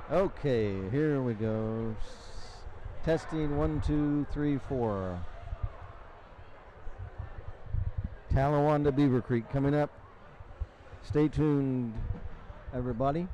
Okay, here we go. Testing 1, 2, 3, 4. Talawanda, Beavercreek coming up. Stay tuned, everybody.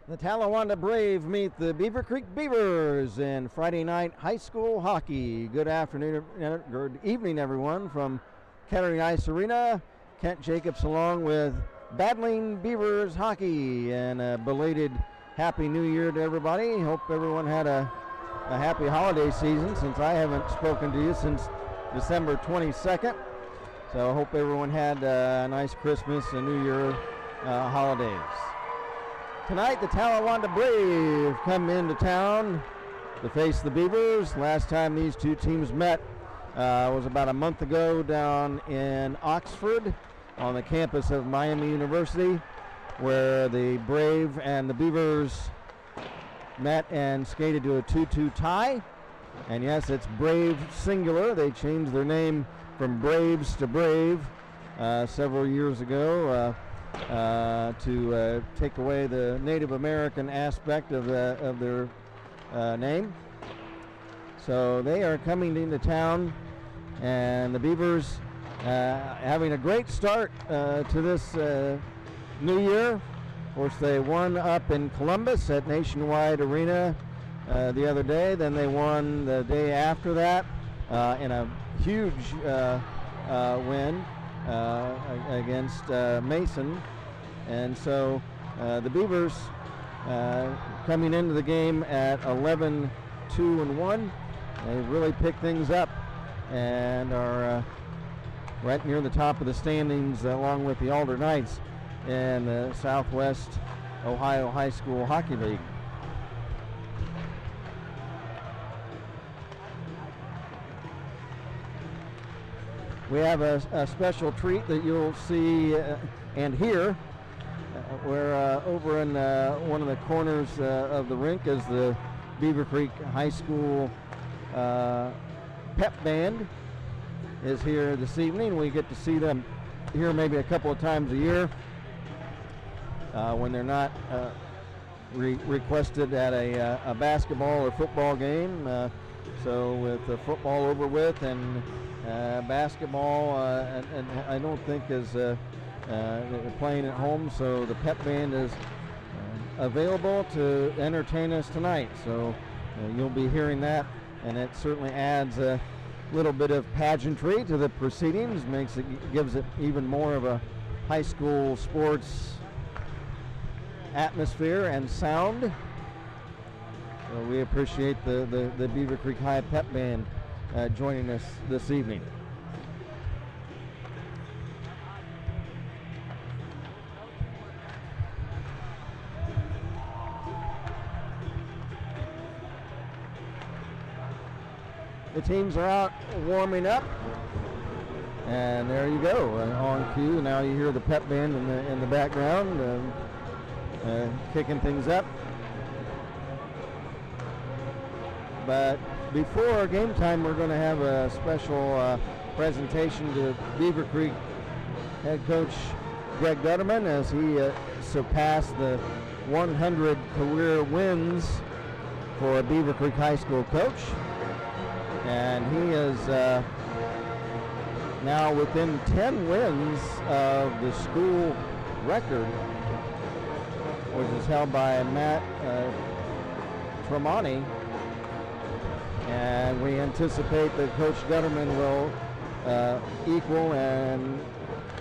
The Talawanda Brave meet the Beavercreek Beavers in Friday night high school hockey. Good afternoon, good evening, everyone, from Kettering Ice Arena. Kent Jacobs along with Battling Beavers Hockey, and a belated Happy New Year to everybody. Hope everyone had a happy holiday season, since I haven't spoken to you since December 22nd. So I hope everyone had a nice Christmas and New Year holidays. Tonight, the Talawanda Brave come into town to face the Beavers. Last time these two teams met was about a month ago down in Oxford on the campus of Miami University, where the Brave and the Beavers met and skated to a 2-2 tie. And yes, it's Brave singular. They changed their name from Braves to Brave several years ago. To take away the Native American aspect of their name. So they are coming into town, and the Beavers having a great start to this new year. Of course, they won up in Columbus at Nationwide Arena the other day. Then they won the day after that in a huge win against Mason. And so the Beavers coming into the game at 11-2-1. They really picked things up and are right near the top of the standings, along with the Alder Knights in the Southwest Ohio High School Hockey League. We have a special treat that you'll see and hear We're over in one of the corners of the rink as the Beavercreek High School pep band is here this evening. We get to see them here maybe a couple of times a year when they're not requested at a basketball or football game. So with the football over with and basketball, and I don't think is playing at home, so the pep band is available to entertain us tonight. So you'll be hearing that, and it certainly adds a little bit of pageantry to the proceedings, gives it even more of a high school sports atmosphere and sound. So we appreciate the Beavercreek High Pep Band joining us this evening. The teams are out warming up, and there you go, on cue. Now you hear the pep band in the background, kicking things up. But before game time, we're going to have a special presentation to Beavercreek head coach Greg Gutterman as he surpassed the 100 career wins for a Beavercreek High School coach. And he is now within 10 wins of the school record, which is held by Matt Tremonti. And we anticipate that Coach Gutterman will equal and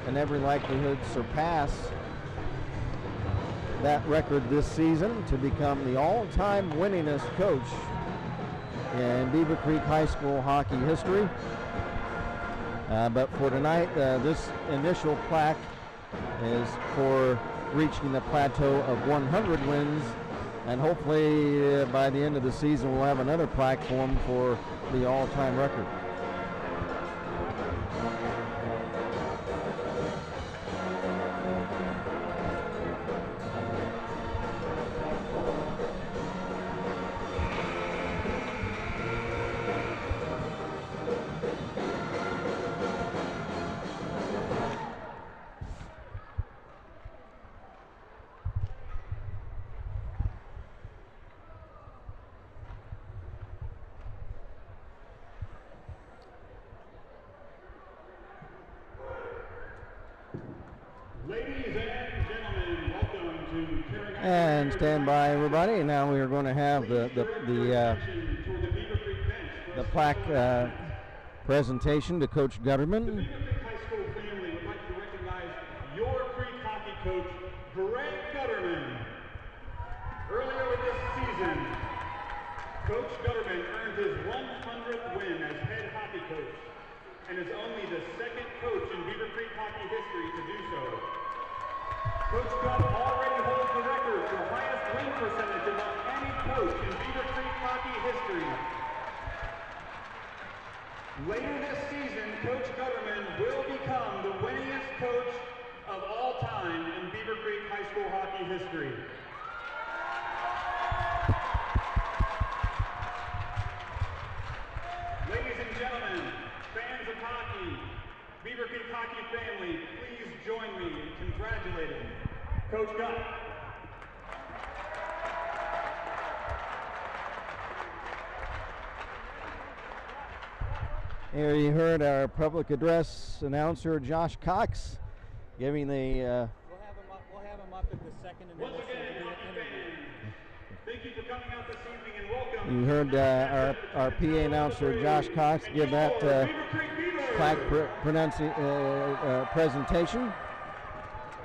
in every likelihood surpass that record this season to become the all-time winningest coach in Beavercreek High School hockey history. But for tonight, this initial plaque is for reaching the plateau of 100 wins, and hopefully by the end of the season we'll have another plaque formed for the all-time record. And stand by, everybody. Now we are going to have the plaque presentation to Coach Gutterman. The Beavercreek High School family would like to recognize your Creek hockey coach, Greg Gutterman. Earlier in this season, Coach Gutterman earned his 100th win as head hockey coach, and is only the second coach in Beavercreek hockey history to do so. Coach Gutt already holds the record for highest win percentage among any coach in Beavercreek hockey history. Later this season, Coach Gutterman will become the winningest coach of all time in Beavercreek High School hockey history. Ladies and gentlemen, fans of hockey, Beavercreek hockey family, please join me in congratulating Coach Gutt. Here you heard our public address announcer Josh Cox giving the We'll have him up at the second and Once again, hockey fans, thank you for coming out this evening and welcome. you heard our PA announcer Josh Cox give that plaque presentation.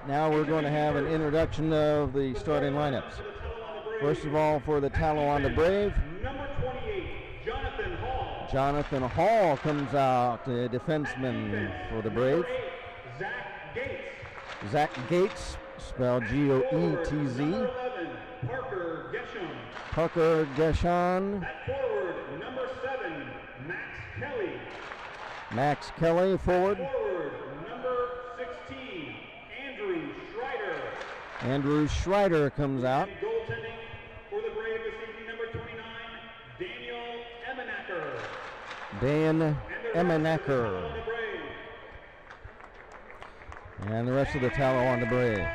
Now we're going to have an introduction of the starting lineups. First of all, for the Talawanda Brave, Number 28, Jonathan Hall. Jonathan Hall comes out, the defenseman for the Brave. Zach Gates. Zach Gates, spelled G-O-E-T-Z. Number 11, Parker Gesham. Parker Geshon. At forward, number 7, Max Kelly. Max Kelly, forward. Forward, number 16, Andrew Schreider. Andrew Schreider comes out. And goaltending for the Brave this evening, number 29, Daniel Emenacker. Dan And Emenacker. And the rest of the Talawanda Brave.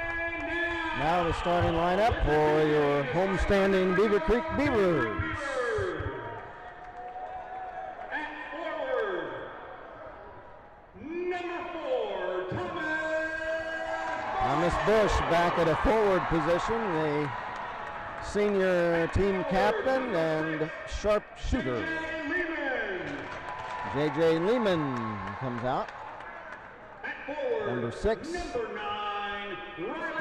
Now the starting lineup for your homestanding Beavercreek Beavers. At forward, number 4, Thomas Bush back at a forward position, the senior team captain and sharpshooter. J.J. Lehman comes out. Number 6.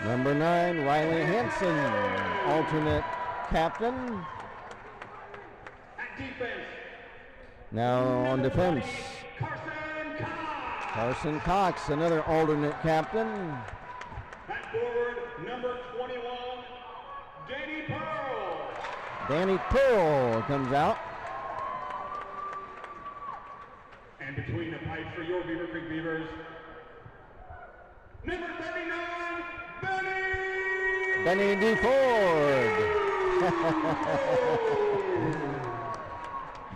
Number 9, Riley Hanson, alternate captain. At defense, Now on defense, Carson Cox. Carson Cox, another alternate captain. At forward, number 21, Danny Pearl. Danny Pearl comes out. And between the pipes for your Beavercreek Beavers, number 39, Benny DeFord.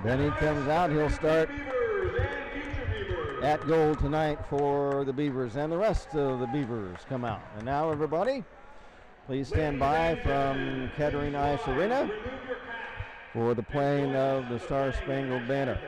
Benny comes out. He'll start Beavers and future Beavers. at goal tonight for the Beavers, and the rest of the Beavers come out. And now, everybody, please stand by from Kettering Ice Arena Remove your caps. for the playing of the Star Spangled Banner.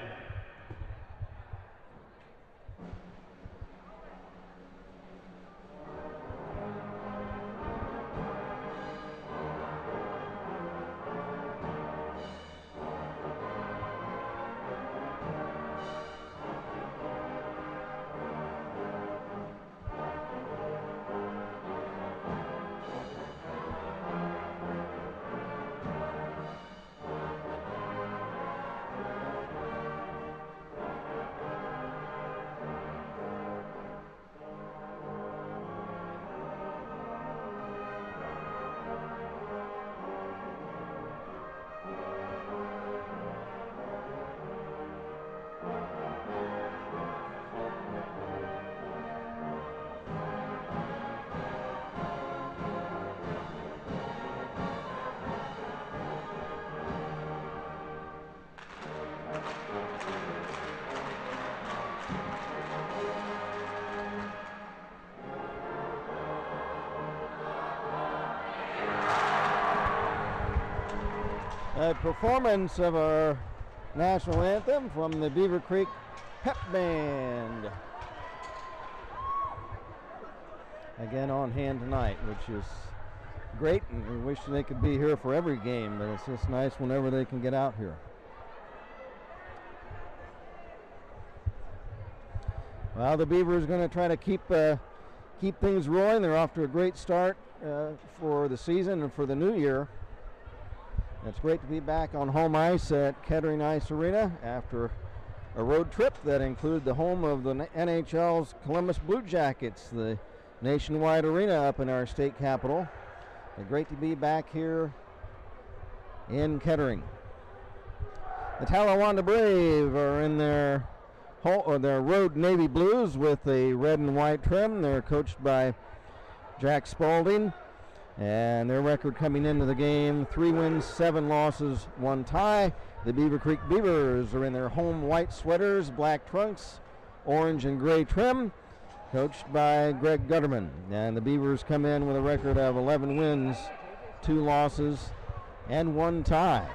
A performance of our national anthem from the Beavercreek Pep Band. Again on hand tonight, which is great, and we wish they could be here for every game, but it's just nice whenever they can get out here. Well, the Beavers going to try to keep things rolling. They're off to a great start for the season and for the new year. It's great to be back on home ice at Kettering Ice Arena after a road trip that included the home of the NHL's Columbus Blue Jackets, the nationwide arena up in our state capital. It's great to be back here in Kettering. The Talawanda Brave are in their road navy blues with a red and white trim. They're coached by Jack Spaulding. And their record coming into the game, 3 wins, 7 losses, 1 tie. The Beavercreek Beavers are in their home white sweaters, black trunks, orange and gray trim, coached by Greg Gutterman. And the Beavers come in with a record of 11 wins, 2 losses, and 1 tie.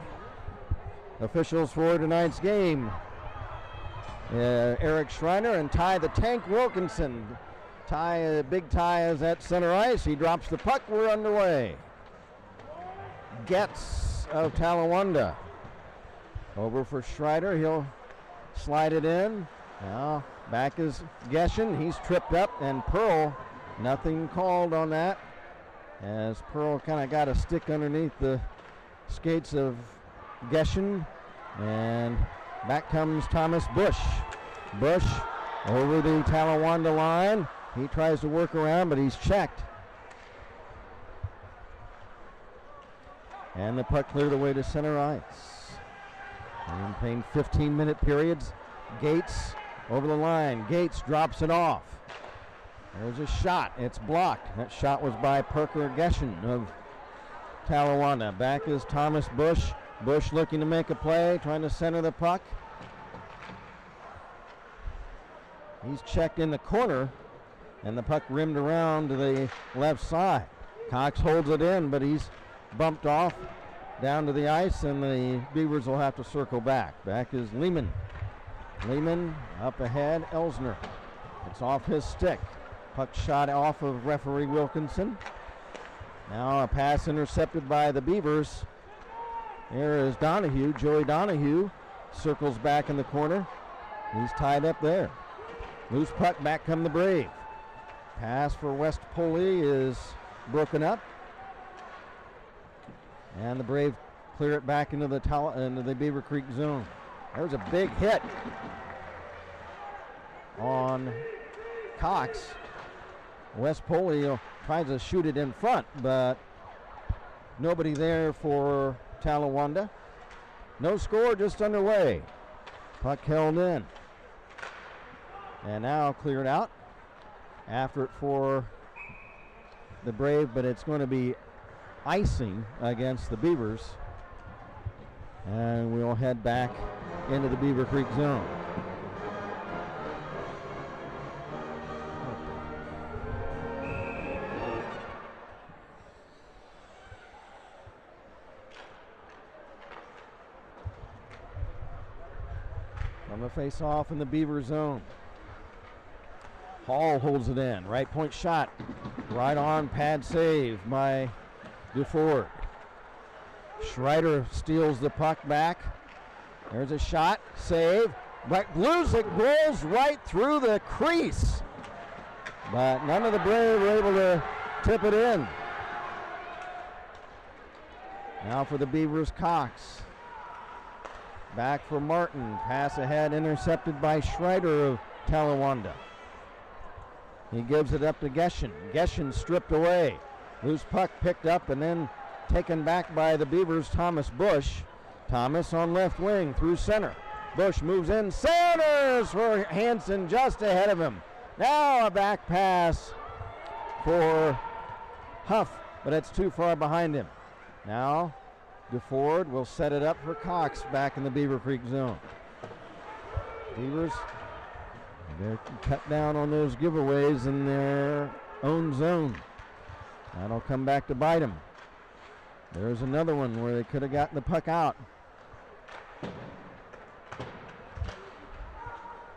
Officials for tonight's game, Eric Schreiner and Ty the Tank Wilkinson. Big Ty is at center ice. He drops the puck. We're underway. Getz of Talawanda. Over for Schreider. He'll slide it in. Now back is Geshen. He's tripped up. And Pearl, nothing called on that, as Pearl kind of got a stick underneath the skates of Geshen. And back comes Thomas Bush. Bush over the Talawanda line. He tries to work around, but he's checked. And the puck cleared away to center ice. And playing 15-minute periods. Gates over the line. Gates drops it off. There's a shot. It's blocked. That shot was by Parker Geshin of Talawanda. Back is Thomas Bush. Bush looking to make a play, trying to center the puck. He's checked in the corner, and the puck rimmed around to the left side. Cox holds it in, but he's bumped off down to the ice, and the Beavers will have to circle back. Back is Lehman. Lehman up ahead, Elsner. It's off his stick. Puck shot off of referee Wilkinson. Now a pass intercepted by the Beavers. There is Donahue. Joey Donahue circles back in the corner. He's tied up there. Loose puck, back come the Brave. Pass for West Poli is broken up. And the Brave clear it back into the Beavercreek zone. There's a big hit on Cox. West Poli tries to shoot it in front, but nobody there for Talawanda. No score, just underway. Puck held in. And now cleared out. After it for the Brave, but it's going to be icing against the Beavers. And we'll head back into the Beavercreek zone. From the face-off in the Beaver zone. Hall holds it in. Right point shot. Right on pad save by DeFord. Schreider steals the puck back. There's a shot. Save. But Blues, it rolls right through the crease. But none of the Brave were able to tip it in. Now for the Beavers, Cox. Back for Martin. Pass ahead, intercepted by Schreider of Talawanda. He gives it up to Geshin. Geshin stripped away. Loose puck picked up and then taken back by the Beavers, Thomas Bush. Thomas on left wing through center. Bush moves in, centers for Hanson just ahead of him. Now a back pass for Huff, but it's too far behind him. Now DeFord will set it up for Cox back in the Beavercreek zone. Beavers, they're cut down on those giveaways in their own zone. That'll come back to bite them. There's another one where they could have gotten the puck out.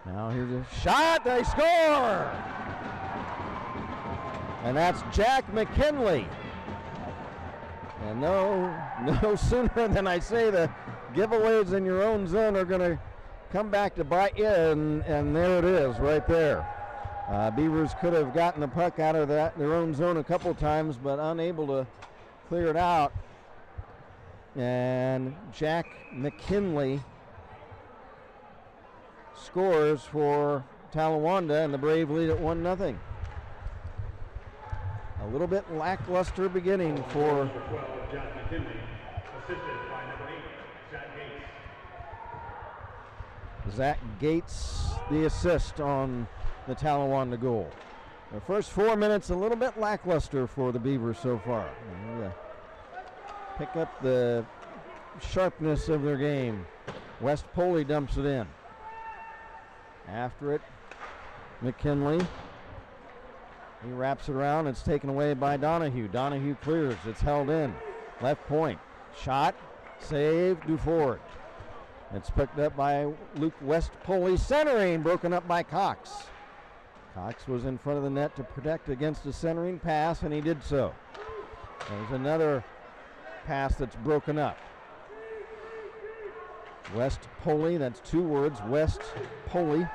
Now here's a shot, they score! And that's Jack McKinley. And no sooner than I say the giveaways in your own zone are going to come back to bite you, and there it is right there. Beavers could have gotten the puck out of their own zone a couple times, but unable to clear it out. And Jack McKinley scores for Talawanda, and the Brave lead at 1-0. A little bit lackluster beginning for Jack McKinley, assisted by number 8, Zach Gates, the assist on the Talawanda goal. The first 4 minutes a little bit lackluster for the Beavers so far. Pick up the sharpness of their game. West Poli dumps it in. After it, McKinley. He wraps it around. It's taken away by Donahue. Donahue clears. It's held in. Left point. Shot. Save. DuFord. It's picked up by Luke West Poli. Centering. Broken up by Cox. Cox was in front of the net to protect against a centering pass, and he did so. There's another pass that's broken up. West Poli. That's two words. West Poli.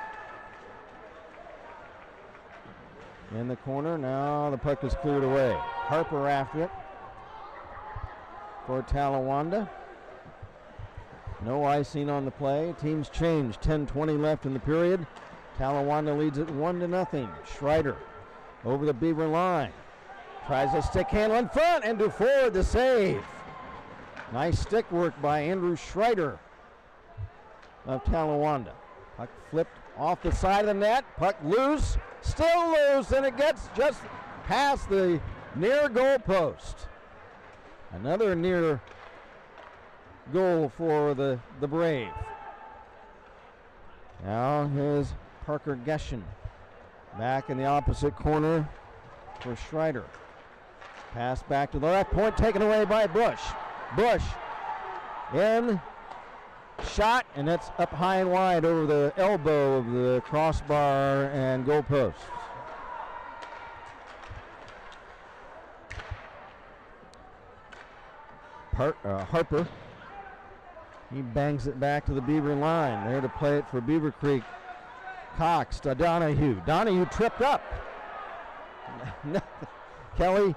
In the corner, now the puck is cleared away. Harper after it for Talawanda. No icing on the play. Teams changed. 10:20 left in the period. Talawanda leads it 1-0. Schreider over the Beaver line. Tries a stick handle in front, and DuFord the save. Nice stick work by Andrew Schreider of Talawanda. Puck flipped off the side of the net. Puck loose, still loose, and it gets just past the near goal post. Another near goal for the Brave. Now here's Parker Geshen back in the opposite corner for Schreider. Pass back to the left point, taken away by Bush. Bush in, shot, and that's up high and wide over the elbow of the crossbar and goal post. Harper, he bangs it back to the Beaver line. There to play it for Beavercreek. Cox to Donahue. Donahue tripped up. Kelly,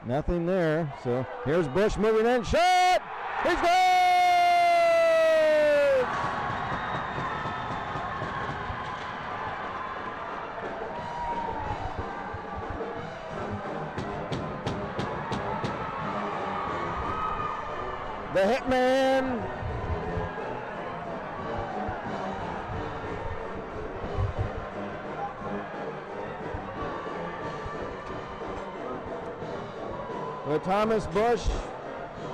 nothing there. So here's Bush moving in. Shot! He's good! The Hitman. With Thomas Bush,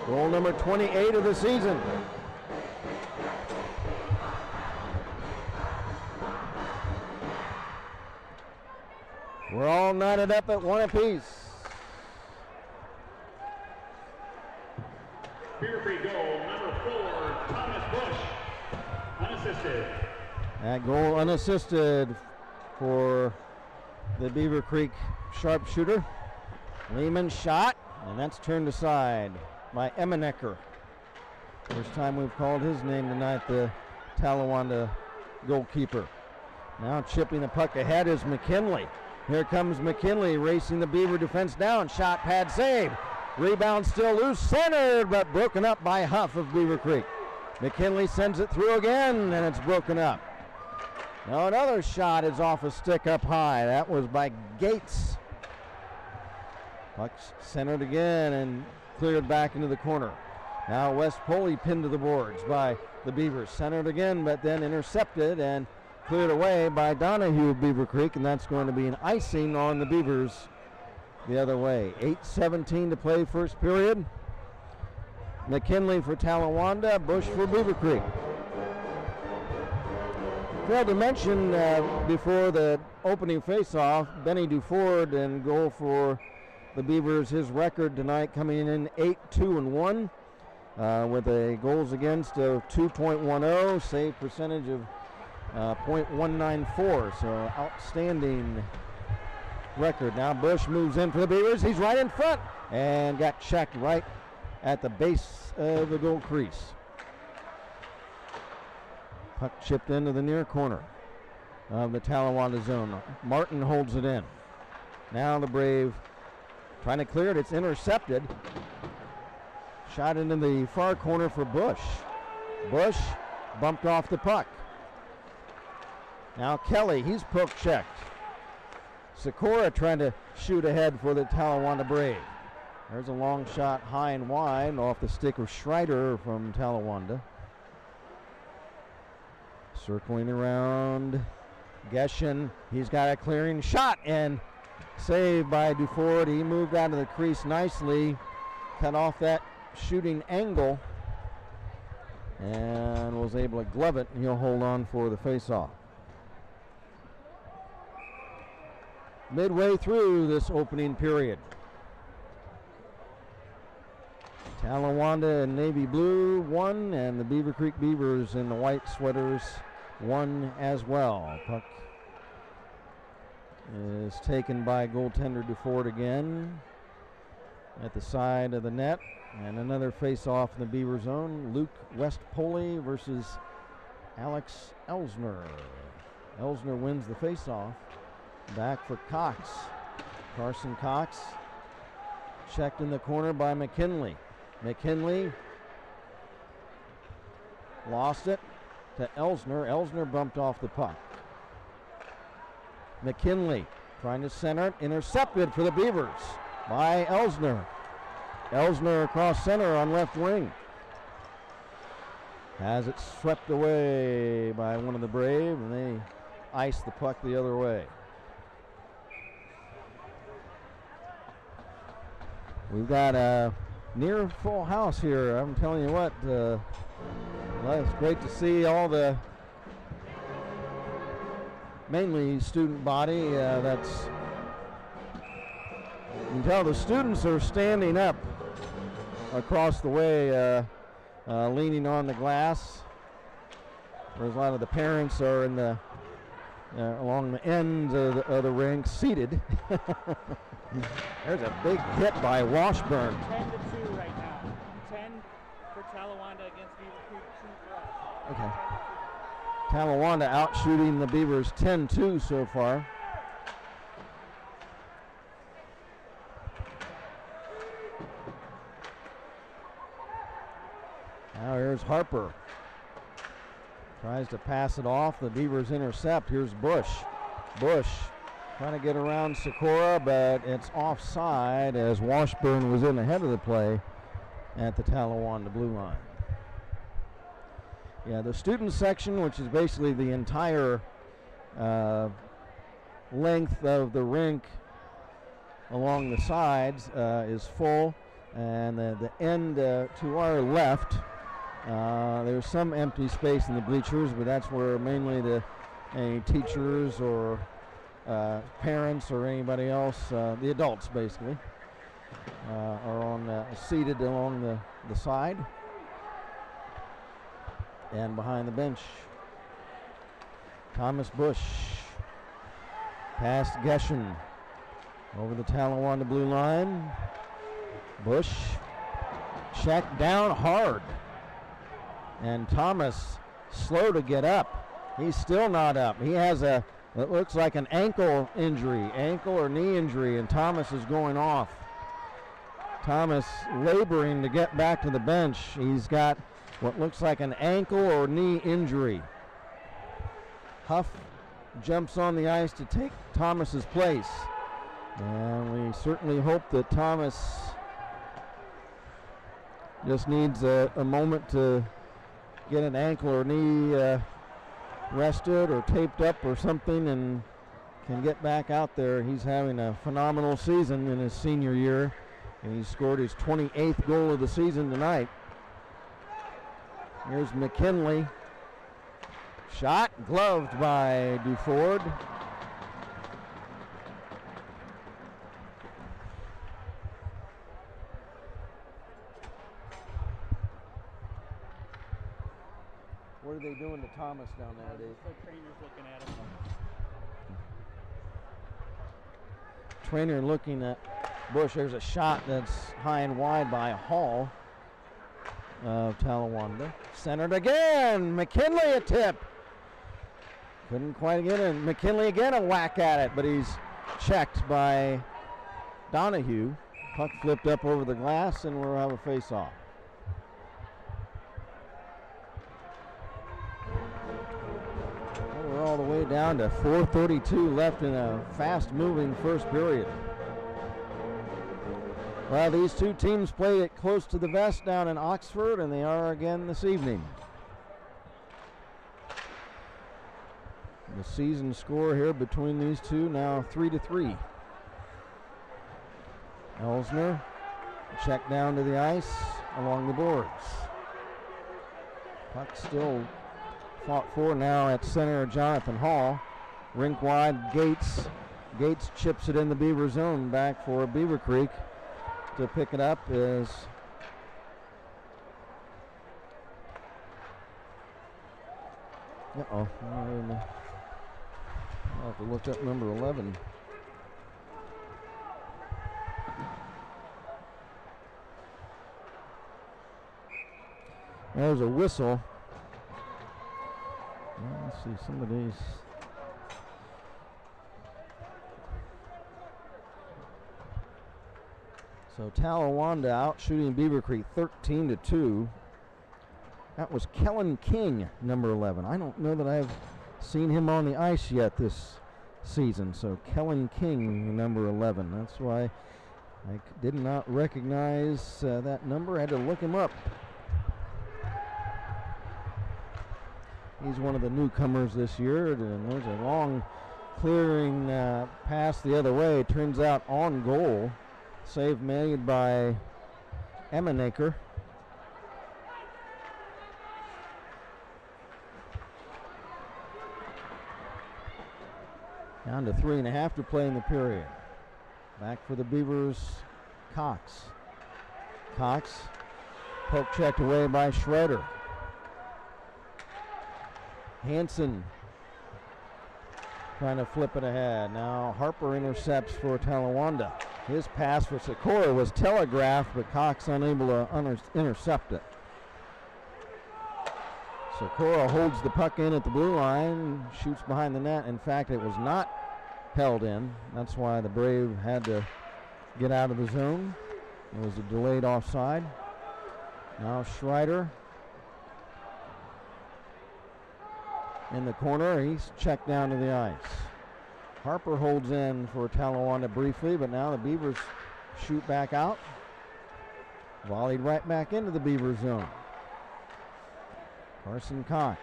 goal number 28 of the season. We're all knotted up at one apiece. Beavercreek goal number 4, Thomas Bush, unassisted. That goal unassisted for the Beavercreek sharpshooter. Lehman shot, and that's turned aside by Emmenecker. First time we've called his name tonight, the Talawanda goalkeeper. Now chipping the puck ahead is McKinley. Here comes McKinley racing the Beaver defense down. Shot, pad, save. Rebound still loose, centered, but broken up by Huff of Beavercreek. McKinley sends it through again, and it's broken up. Now another shot is off a stick up high. That was by Gates. Puck's centered again and cleared back into the corner. Now West Poley pinned to the boards by the Beavers. Centered again, but then intercepted and cleared away by Donahue of Beavercreek, and that's going to be an icing on the Beavers the other way. 8:17 to play first period. McKinley for Talawanda, Bush for Beavercreek. Failed to mention before the opening face-off, Benny Duford in goal for the Beavers. His record tonight coming in 8-2-1 with a goals against of 2.10, save percentage of .194. So outstanding record. Now Bush moves in for the Beavers. He's right in front and got checked right at the base of the goal crease. Puck chipped into the near corner of the Talawanda zone. Martin holds it in. Now the Brave trying to clear it. It's intercepted. Shot into the far corner for Bush. Bush bumped off the puck. Now Kelly, he's poke checked. Sikora trying to shoot ahead for the Talawanda Brave. There's a long shot high and wide off the stick of Schreider from Talawanda. Circling around, Geshen, he's got a clearing shot and saved by Duford. He moved out of the crease nicely, cut off that shooting angle, and was able to glove it. He'll hold on for the faceoff. Midway through this opening period, Talawanda in navy blue won, and the Beavercreek Beavers in the white sweaters won as well. Puck is taken by goaltender Duford again at the side of the net, and another face-off in the Beaver zone. Luke West Poley versus Alex Elsner. Elsner wins the face-off. Back for Cox. Carson Cox checked in the corner by McKinley. McKinley lost it to Elsner. Elsner bumped off the puck. McKinley trying to center it, intercepted for the Beavers by Elsner. Elsner across center on left wing. Has it swept away by one of the Brave, and they ice the puck the other way. We've got a near full house here. I'm telling you what, well, it's great to see all the mainly student body. That's, you can tell the students are standing up across the way, leaning on the glass, whereas a lot of the parents are in the along the ends of the rink, seated. There's a big hit by Washburn. 10-2 right now. 10 for Talawanda against Beavercreek, 2 for us. Okay. Talawanda out shooting the Beavers 10-2 so far. Now here's Harper. Tries to pass it off. The Beavers intercept. Here's Bush. Bush trying to get around Sikora, but it's offside as Washburn was in ahead of the play at the Talawanda blue line. Yeah, the student section, which is basically the entire length of the rink along the sides, is full. And the end to our left, there's some empty space in the bleachers, but that's where mainly any teachers or parents or anybody else, the adults basically, are seated along the side and behind the bench. Thomas Bush past Geshen over the Talawanda blue line. Bush checked down hard, and Thomas slow to get up. He's still not up. He has it looks like an ankle injury, ankle or knee injury, and Thomas is going off. Thomas laboring to get back to the bench. He's got what looks like an ankle or knee injury. Huff jumps on the ice to take Thomas's place, and we certainly hope that Thomas just needs a moment to get an ankle or knee rested or taped up or something and can get back out there. He's having a phenomenal season in his senior year, and he scored his 28th goal of the season tonight. Here's McKinley. Shot gloved by Duford. What are they doing to Thomas down there, Dave? The trainer's looking at him. Trainer looking at Bush. There's a shot that's high and wide by Hall of Talawanda. Centered again. McKinley a tip. Couldn't quite get in. McKinley again a whack at it, but he's checked by Donahue. Puck flipped up over the glass, and we'll have a face-off. We're all the way down to 4:32 left in a fast-moving first period. Well, these two teams played it close to the vest down in Oxford, and they are again this evening. The season score here between these two now 3-3. Elsner check down to the ice along the boards. Puck still fought for now at center. Jonathan Hall. Rink wide, Gates. Gates chips it in the Beaver zone back for Beavercreek. To pick it up is I'll have to look up number 11. There's a whistle. Well, let's see, some of these. So Talawanda out shooting Beavercreek 13-2. That was Kellen King, number 11. I don't know that I've seen him on the ice yet this season. So Kellen King, number 11. That's why I did not recognize that number. I had to look him up. He's one of the newcomers this year. And there's a long clearing pass the other way. Turns out on goal. Save made by Emmenaker. Down to 3.5 to play in the period. Back for the Beavers, Cox. Cox, poke checked away by Schroeder. Hanson trying to flip it ahead. Now Harper intercepts for Talawanda. His pass for Sikora was telegraphed, but Cox unable to intercept it. Sikora holds the puck in at the blue line, shoots behind the net. In fact, it was not held in. That's why the Brave had to get out of the zone. It was a delayed offside. Now Schreider in the corner. He's checked down to the ice. Harper holds in for Talawanda briefly, but now the Beavers shoot back out. Volleyed right back into the Beaver zone. Carson Cox.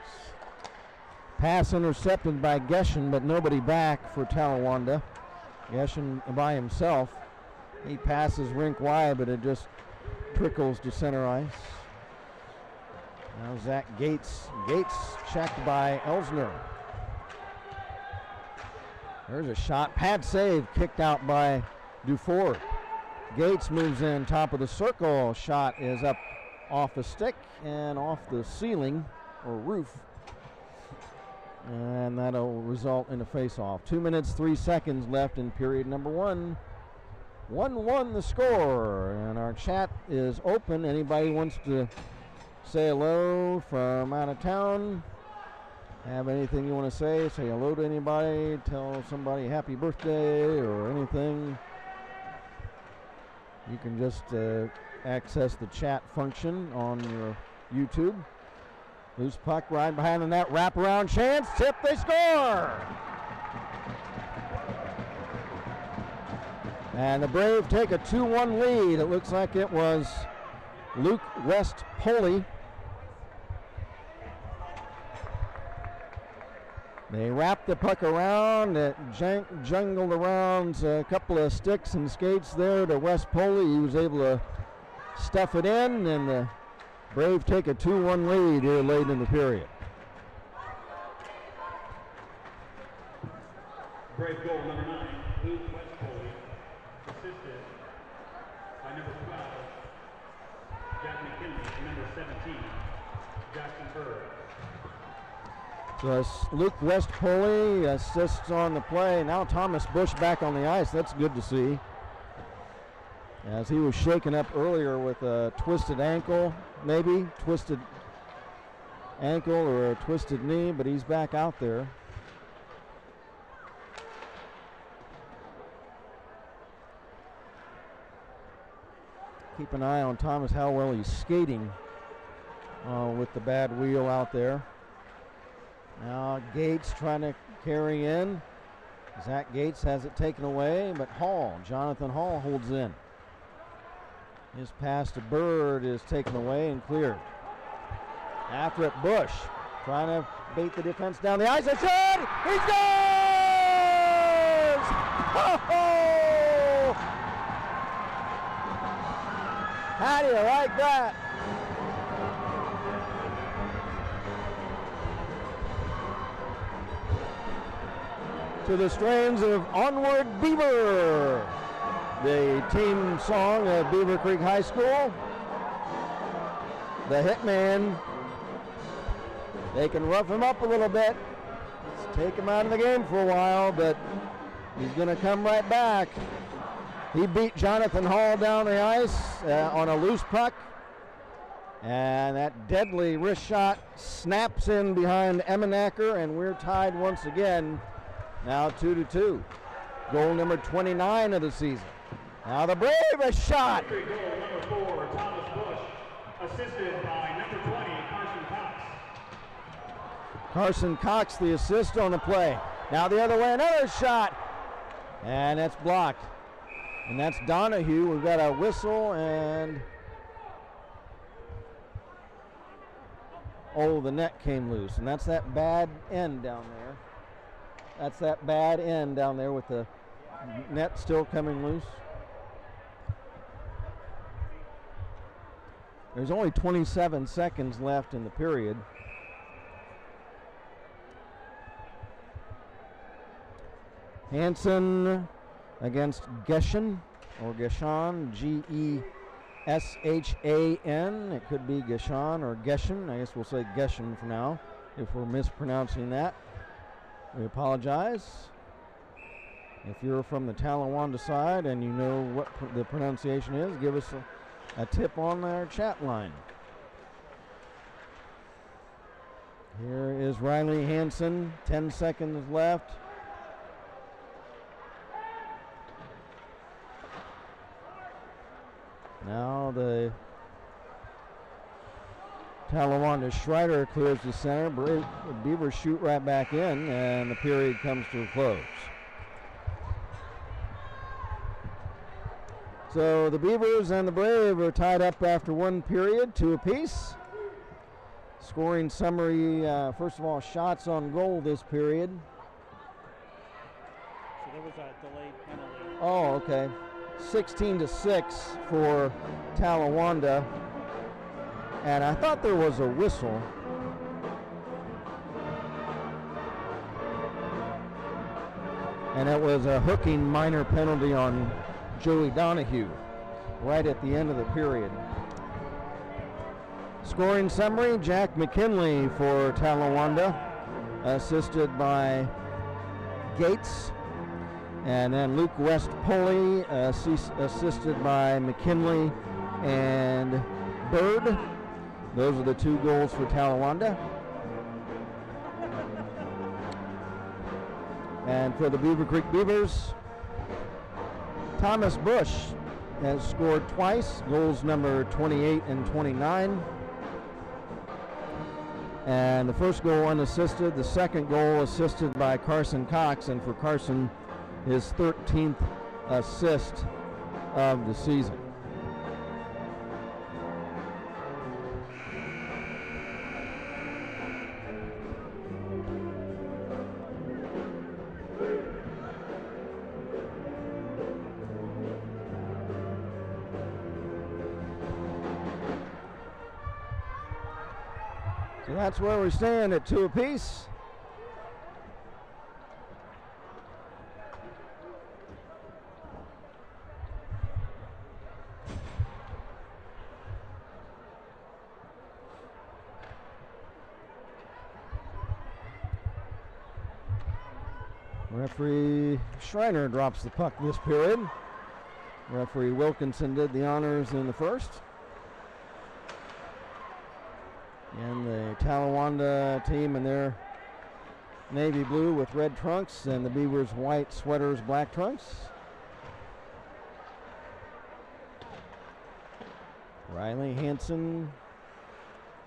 Pass intercepted by Geshen, but nobody back for Talawanda. Geshen by himself. He passes rink wide, but it just trickles to center ice. Now Zach Gates. Gates checked by Elsner. There's a shot. Pad save kicked out by Dufour. Gates moves in top of the circle. Shot is up off a stick and off the ceiling or roof. And that'll result in a face-off. 2 minutes, 3 seconds left in period number 1. 1-1 the score. And our chat is open. Anybody wants to say hello from out of town? Have anything you want to say? Say hello to anybody. Tell somebody happy birthday or anything. You can just access the chat function on your YouTube. Loose puck right behind the net. Wraparound chance. Tip. They score. And the Brave take a 2-1 lead. It looks like it was Luke West-Poley. They wrapped the puck around. It jungled around a couple of sticks and skates there to West-Poley. He was able to stuff it in, and the Brave take a 2-1 lead here late in the period. Brave goal number 9, Luke West-Poley, assisted by number 12, Jack McKinley, and number 17, Jackson Bird. So Luke West-Poley assists on the play. Now Thomas Bush back on the ice. That's good to see, as he was shaken up earlier with a twisted ankle, maybe twisted ankle or a twisted knee, but he's back out there. Keep an eye on Thomas, how well he's skating with the bad wheel out there. Now Gates trying to carry in. Zach Gates has it taken away, but Jonathan Hall holds in. His pass to Bird is taken away and cleared. After it, Bush trying to bait the defense down the ice. It's in! He scores! Oh! How do you like that? To the strains of Onward Beaver, the team song of Beavercreek High School. The hitman, they can rough him up a little bit, take him out of the game for a while, but he's going to come right back. He beat Jonathan Hall down the ice on a loose puck, and that deadly wrist shot snaps in behind Emmenaker, and we're tied once again. Now 2-2. Goal number 29 of the season. Now the Brave, a shot. Goal number 4, Thomas Bush, assisted by number 20, Carson Cox. Carson Cox, the assist on the play. Now the other way, another shot. And that's blocked. And that's Donahue. We've got a whistle, and Oh, the net came loose, and that's that bad end down there. That's that bad end down there with the net still coming loose. There's only 27 seconds left in the period. Hanson against Geshan, or Geshan, G-E-S-H-A-N. It could be Geshan or Geshan. I guess we'll say Geshan for now if we're mispronouncing that. We apologize. If you're from the Talawanda side and you know what the pronunciation is, give us a tip on our chat line. Here is Riley Hanson, 10 seconds left. Now the Talawanda Schreider clears the center. Beaver shoot right back in, and the period comes to a close. So the Beavers and the Brave are tied up after one period, 2 apiece. Scoring summary, first of all, shots on goal this period. So there was a delayed penalty. Oh, okay. 16-6 for Talawanda. And I thought there was a whistle. And it was a hooking minor penalty on Joey Donahue right at the end of the period. Scoring summary, Jack McKinley for Talawanda, assisted by Gates. And then Luke West-Poley, assisted by McKinley and Bird. Those are the 2 goals for Talawanda. And for the Beavercreek Beavers, Thomas Bush has scored twice, goals number 28 and 29. And the first goal unassisted, the second goal assisted by Carson Cox, and for Carson, his 13th assist of the season. So that's where we stand at 2 apiece. Referee Schreiner drops the puck this period. Referee Wilkinson did the honors in the first. And the Talawanda team in their navy blue with red trunks, and the Beavers white sweaters, black trunks. Riley Hanson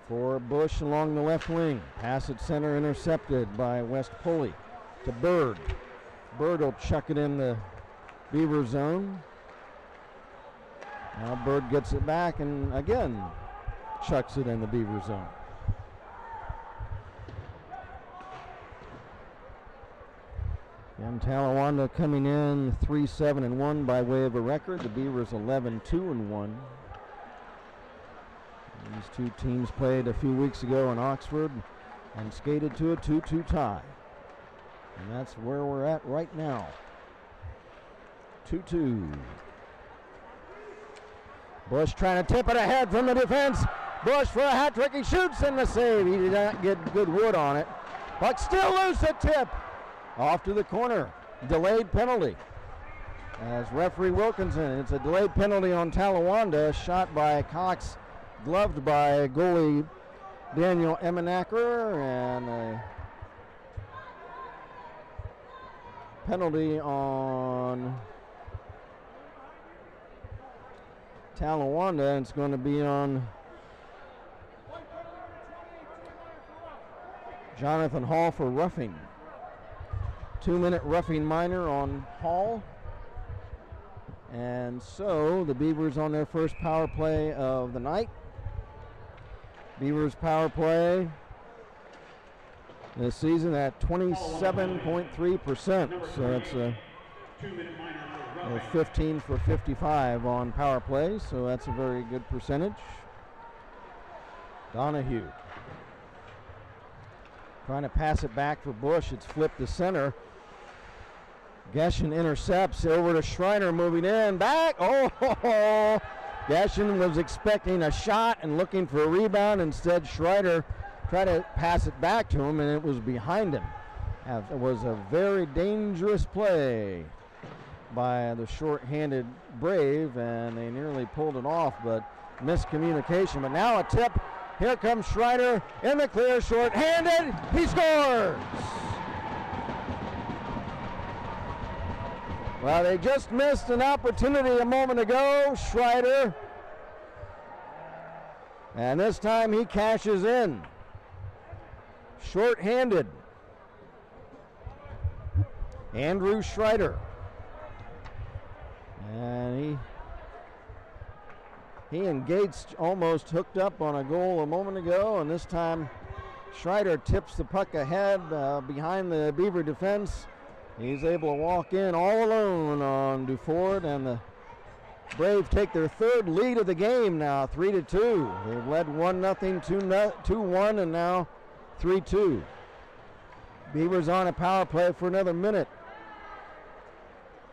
for Bush along the left wing. Pass at center intercepted by West-Poley to Bird. Bird will chuck it in the Beaver zone. Now Bird gets it back and again chucks it in the Beaver zone. And Talawanda coming in 3-7-1 by way of a record. The Beavers 11-2-1. These 2 teams played a few weeks ago in Oxford and skated to a 2-2 tie. And that's where we're at right now. 2-2. Bush trying to tip it ahead from the defense. Bush for a hat trick. He shoots in the save. He did not get good wood on it. Puck still loose at tip. Off to the corner. Delayed penalty. As referee Wilkinson, it's a delayed penalty on Talawanda. Shot by Cox, gloved by goalie Daniel Emenacker, and a penalty on Talawanda, and it's going to be on Jonathan Hall for roughing. 2-minute roughing minor on Hall. And so the Beavers on their first power play of the night. Beavers power play this season at 27.3%. So it's a 15 for 55 on power play. So that's a very good percentage. Donahue trying to pass it back for Bush. It's flipped to center. Geshin intercepts over to Schreiner, moving in, back. Oh, Geshin was expecting a shot and looking for a rebound. Instead, Schreiner tried to pass it back to him, and it was behind him. It was a very dangerous play by the short-handed Brave, and they nearly pulled it off, but miscommunication. But now a tip. Here comes Schreiner in the clear, short-handed. He scores! Well, they just missed an opportunity a moment ago, Schreiner. And this time he cashes in. Short-handed. Andrew Schreiner. And he and Gates almost hooked up on a goal a moment ago, and this time Schreiner tips the puck ahead behind the Beaver defense. He's able to walk in all alone on Duford, and the Brave take their third lead of the game now, 3-2. They've led 1-0, 2-1, and now 3-2. Beavers on a power play for another minute.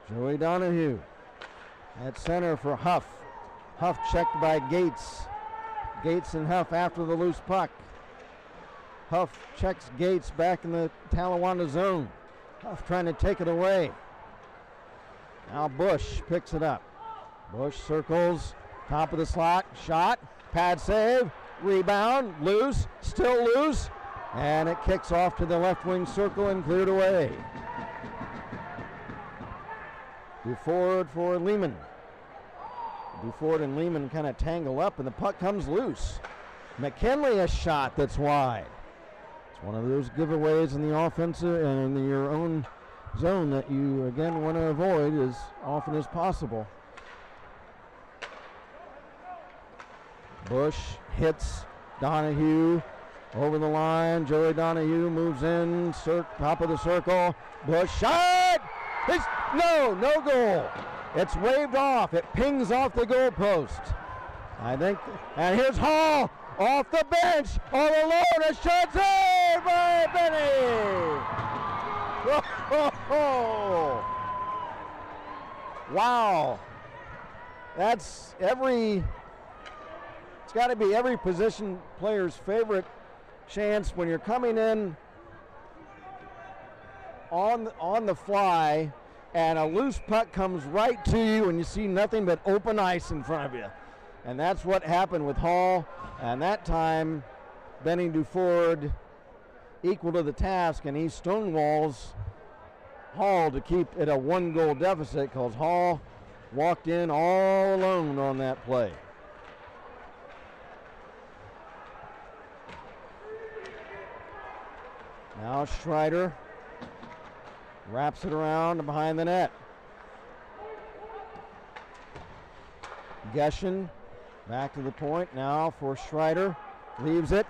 Joey Donahue at center for Huff. Huff checked by Gates. Gates and Huff after the loose puck. Huff checks Gates back in the Talawanda zone. Huff trying to take it away. Now Bush picks it up. Bush circles, top of the slot, shot, pad save, rebound, loose, still loose, and it kicks off to the left wing circle and cleared away. Duford for Lehman. Duford and Lehman kind of tangle up, and the puck comes loose. McKinley, a shot that's wide. It's one of those giveaways in the offensive and in your own zone that you, again, want to avoid as often as possible. Bush hits Donahue over the line. Joey Donahue moves in, top of the circle. Bush shot! No goal. It's waved off. It pings off the goalpost. I think, and here's Hall off the bench, all alone. A shot saved by Benny. Wow. It's got to be every position player's favorite chance when you're coming in on the fly and a loose puck comes right to you and you see nothing but open ice in front of you. And that's what happened with Hall. And that time, Benny Duford equal to the task, and he stonewalls Hall to keep it a 1-goal deficit because Hall walked in all alone on that play. Now Schreider wraps it around behind the net. Geshin back to the point now for Schreider. Leaves it.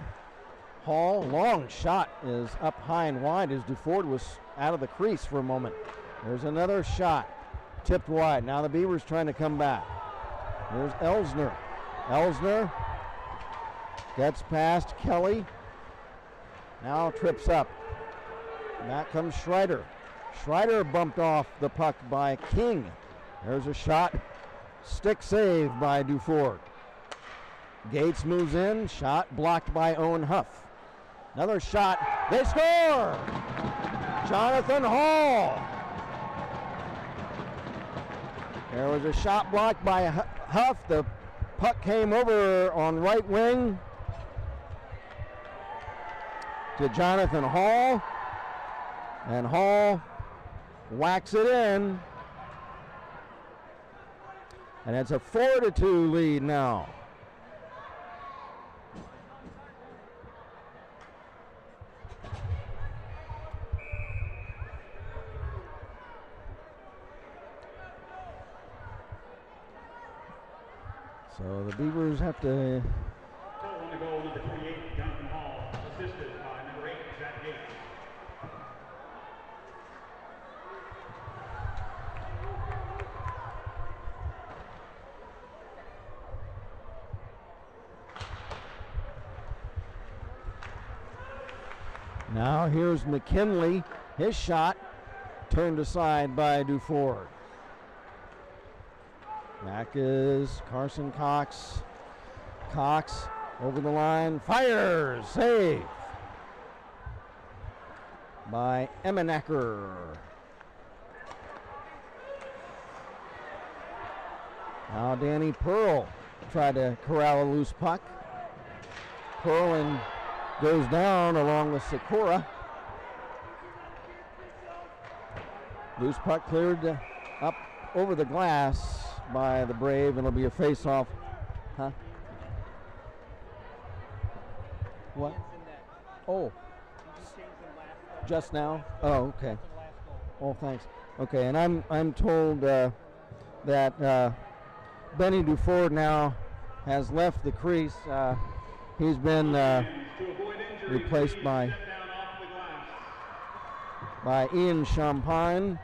Hall, long shot is up high and wide as Duford was out of the crease for a moment. There's another shot. Tipped wide. Now the Beavers trying to come back. There's Elsner. Elsner gets past Kelly. Now trips up. Back comes Schreider. Schreider bumped off the puck by King. There's a shot. Stick save by Duford. Gates moves in. Shot blocked by Owen Huff. Another shot. They score! Jonathan Hall. There was a shot blocked by Huff. The puck came over on right wing to Jonathan Hall. And Hall whacks it in. And it's a 4-2 lead now. So the Beavers have to the goal, number 28, Jonathan Hall, assisted by number 8, Zach Gates. Now here's McKinley. His shot turned aside by Duford. Back is Carson Cox. Cox over the line, fires, save by Emmenacker. Now Danny Pearl tried to corral a loose puck. Pearl goes down along with Sikora. Loose puck cleared up over the glass by the Brave, and it'll be a face-off. Huh? What? Oh. Just now? Oh, okay. Oh, thanks. Okay, and I'm told that Benny Duford now has left the crease. He's been replaced by Ian Champagne.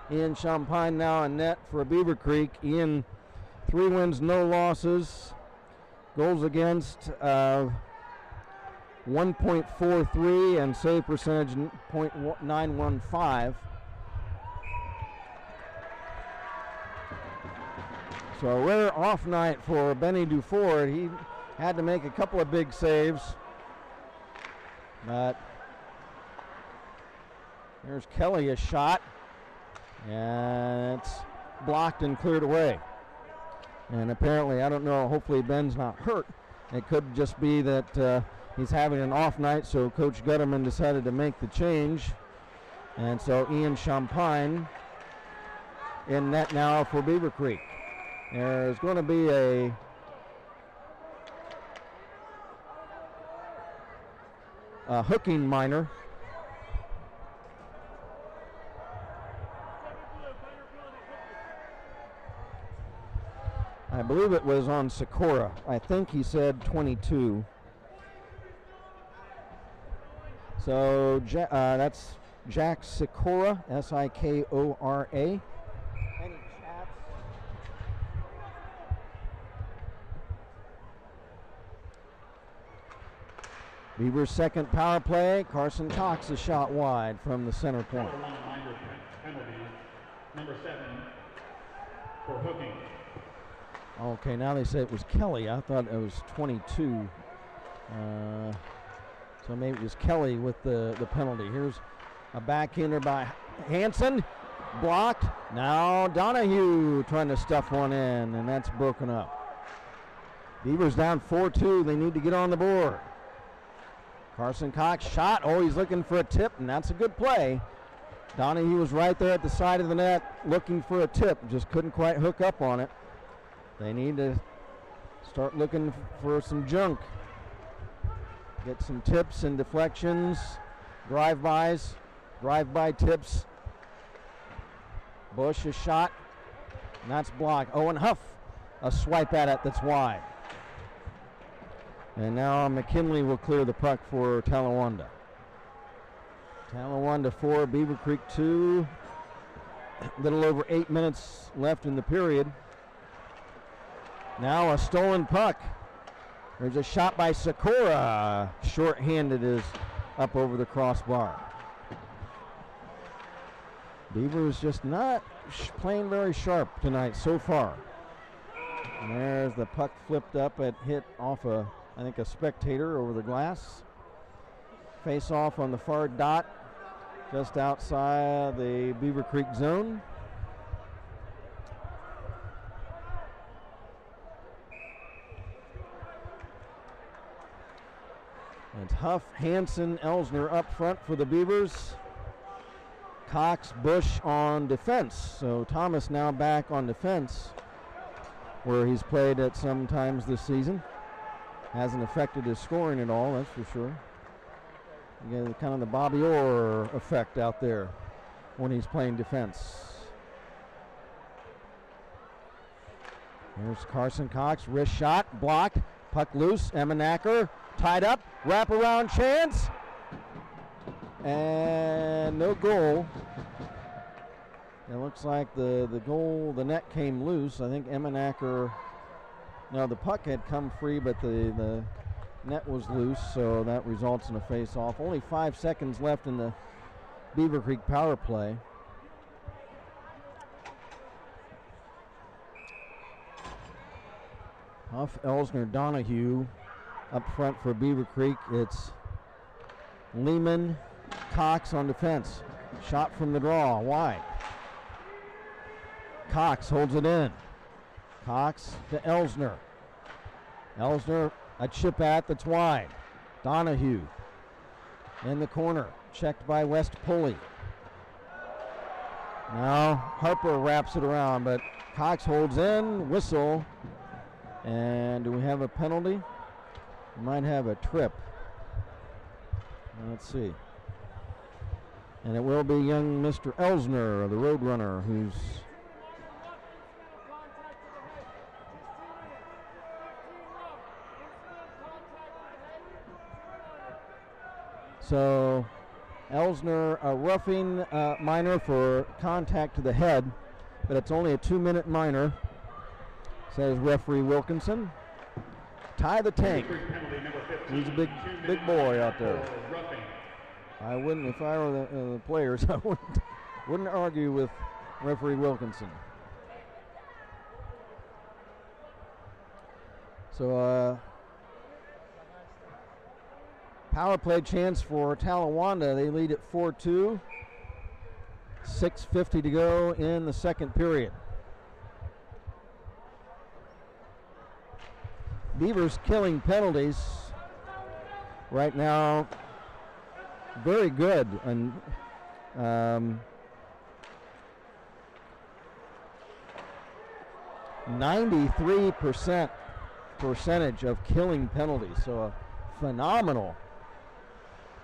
Ian Champagne now in net for Beavercreek. Ian, 3 wins, no losses. Goals against 1.43 and save percentage 0.915. So a rare off night for Benny Duford. He had to make a couple of big saves. But there's Kelly, a shot. And it's blocked and cleared away. And apparently, I don't know, hopefully Ben's not hurt. It could just be that he's having an off night, so Coach Gutterman decided to make the change. And so Ian Champagne in net now for Beavercreek. There's going to be a hooking minor. I believe it was on Sikora. I think he said 22. So that's Jack Sikora, Sikora. Any chats? Beaver's second power play. Carson Cox a shot wide from the center point. Penalty, number 7 for hooking. Okay, now they say it was Kelly. I thought it was 22. So maybe it was Kelly with the penalty. Here's a backhander by Hanson. Blocked. Now Donahue trying to stuff one in, and that's broken up. Beavers down 4-2. They need to get on the board. Carson Cox shot. Oh, he's looking for a tip, and that's a good play. Donahue was right there at the side of the net looking for a tip. Just couldn't quite hook up on it. They need to start looking for some junk. Get some tips and deflections, drive-bys, drive-by tips. Bush a shot, and that's blocked. Owen Huff, a swipe at it that's wide. And now McKinley will clear the puck for Talawanda. Talawanda 4, Beavercreek 2. A little over 8 minutes left in the period. Now a stolen puck. There's a shot by Sikora. Short-handed is up over the crossbar. Beaver's just not playing very sharp tonight so far. And there's the puck flipped up. It hit off I think a spectator over the glass. Face off on the far dot just outside the Beavercreek zone. It's Huff, Hanson, Elsner up front for the Beavers. Cox, Bush on defense. So Thomas now back on defense, where he's played at some times this season. Hasn't affected his scoring at all, that's for sure. You get kind of the Bobby Orr effect out there when he's playing defense. Here's Carson Cox, wrist shot, blocked. Puck loose, Emmenacker tied up, wraparound chance, and no goal. It looks like the net came loose. I think Emmenacker, no, the puck had come free, but the net was loose, so that results in a face-off. Only 5 seconds left in the Beavercreek power play. Huff, Elsner, Donahue up front for Beavercreek. It's Lehman, Cox on defense. Shot from the draw, wide. Cox holds it in. Cox to Elsner. Elsner, a chip at that's wide. Donahue in the corner, checked by West Pulley. Now Harper wraps it around, but Cox holds in, whistle. And do we have a penalty? We might have a trip. Let's see. And it will be young Mr. Elsner, the Roadrunner, who's so Elsner, a roughing minor for contact to the head, but it's only a 2-minute minor, says referee Wilkinson. Tie the tank. He's a big boy out there. I wouldn't, if I were the players, I wouldn't argue with referee Wilkinson. So power play chance for Talawanda. They lead at 4-2. 6:50 to go in the second period. Beavers killing penalties right now. Very good. And 93% percentage of killing penalties. So a phenomenal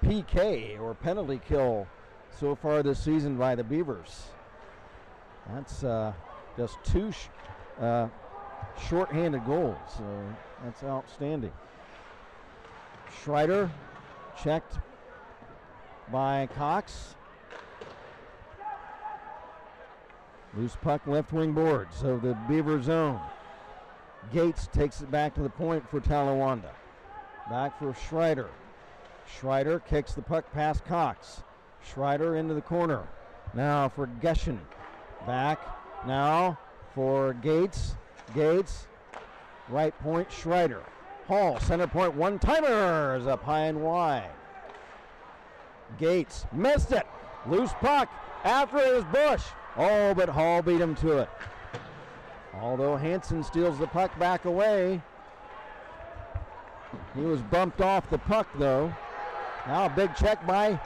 PK or penalty kill so far this season by the Beavers. That's just two short-handed goals, so that's outstanding. Schreider checked by Cox. Loose puck left wing boards of the Beaver zone. Gates takes it back to the point for Talawanda. Back for Schreider. Schreider kicks the puck past Cox. Schreider into the corner. Now for Geshen. Back now for Gates. Gates, right point, Schreider. Hall, center point, one-timer is up high and wide. Gates missed it. Loose puck. After it was Bush. Oh, but Hall beat him to it. Although Hanson steals the puck back away. He was bumped off the puck, though. Now a big check by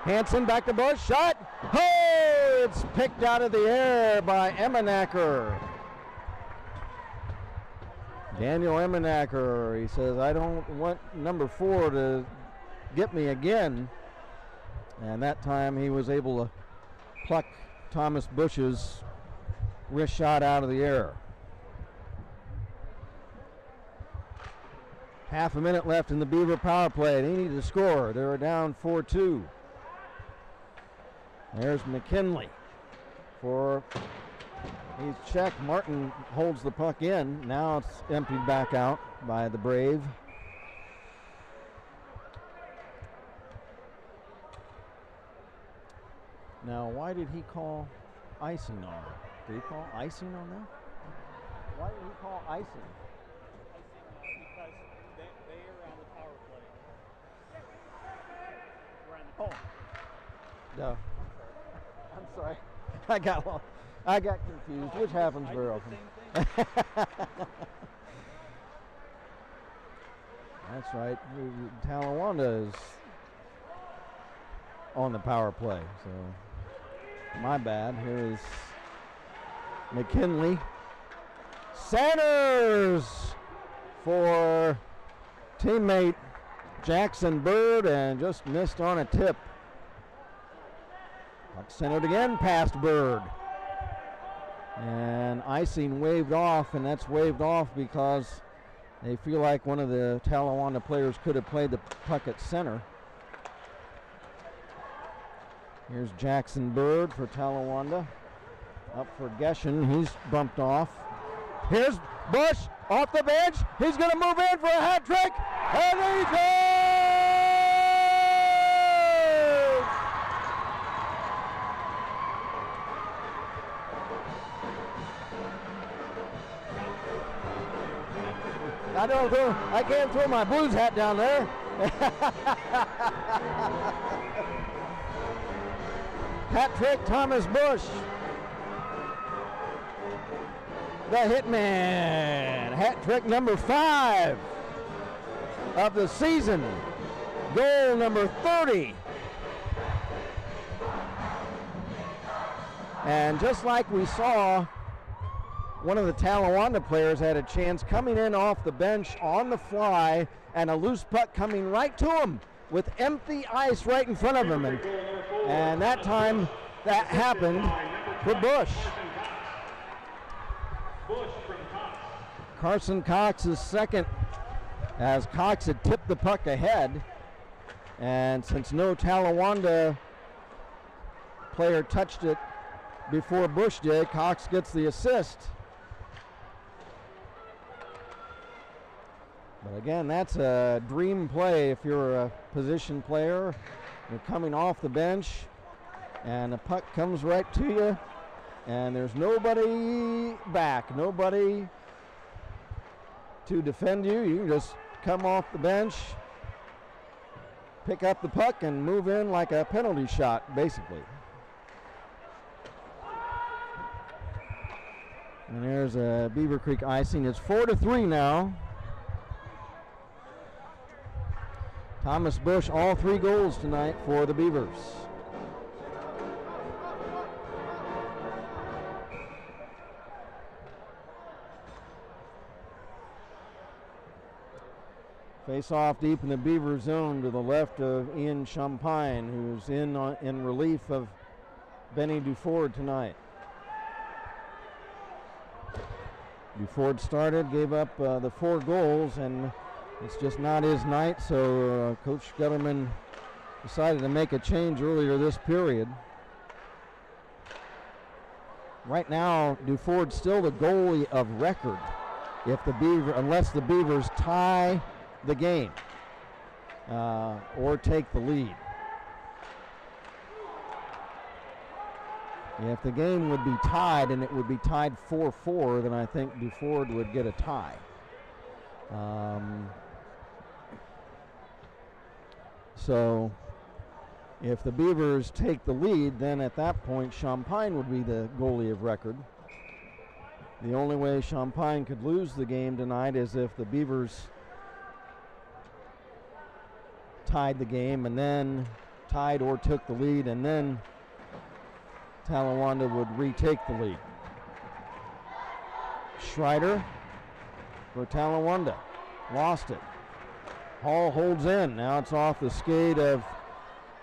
Hanson. Back to Bush. Shot. Oh, it's picked out of the air by Emmenacker. Daniel Emmenacker, he says, I don't want number 4 to get me again. And that time he was able to pluck Thomas Bush's wrist shot out of the air. Half a minute left in the Beaver power play. They need to score. They're down 4-2. There's McKinley for... He's checked. Martin holds the puck in. Now it's emptied back out by the Brave. Now, why did he call icing on it? Did he call icing on that? Why did he call icing? Because they are on the power play. We're on the No. I'm sorry. I got confused, which happens very often. That's right. Talawanda is on the power play, so my bad. Here is McKinley. Centers for teammate Jackson Bird and just missed on a tip. Puck centered again past Bird. And icing waved off, and that's waved off because They feel like one of the Talawanda players could have played the puck at center. Here's Jackson Bird for Talawanda. Up for Geshen. He's bumped off. Here's Bush off the bench. He's going to move in for a hat trick. And he goes! I can't throw my Blues hat down there. Hat trick, Thomas Bush. The Hitman. Hat trick number 5 of the season. Goal number 30. And just like we saw, one of the Talawanda players had a chance coming in off the bench on the fly, and a loose puck coming right to him with empty ice right in front of him. And that time that happened for Bush. Carson Cox is second, as Cox had tipped the puck ahead. And since no Talawanda player touched it before Bush did, Cox gets the assist. But again, that's a dream play if you're a position player. You're coming off the bench, and the puck comes right to you, and there's nobody back, nobody to defend you. You can just come off the bench, pick up the puck, and move in like a penalty shot, basically. And there's a Beavercreek icing. It's 4-3 now. Thomas Bush, all 3 goals tonight for the Beavers. Face off deep in the Beaver zone to the left of Ian Champagne, who's in relief of Benny Duford tonight. Duford started, gave up the 4 goals, and it's just not his night, so Coach Gutterman decided to make a change earlier this period. Right now, Duford's still the goalie of record unless the Beavers tie the game or take the lead. If the game would be tied, and it would be tied 4-4, then I think Duford would get a tie. So if the Beavers take the lead, then at that point Champagne would be the goalie of record. The only way Champagne could lose the game tonight is if the Beavers tied the game and then tied or took the lead, and then Talawanda would retake the lead. Schreider for Talawanda. Lost it. Hall holds in. Now it's off the skate of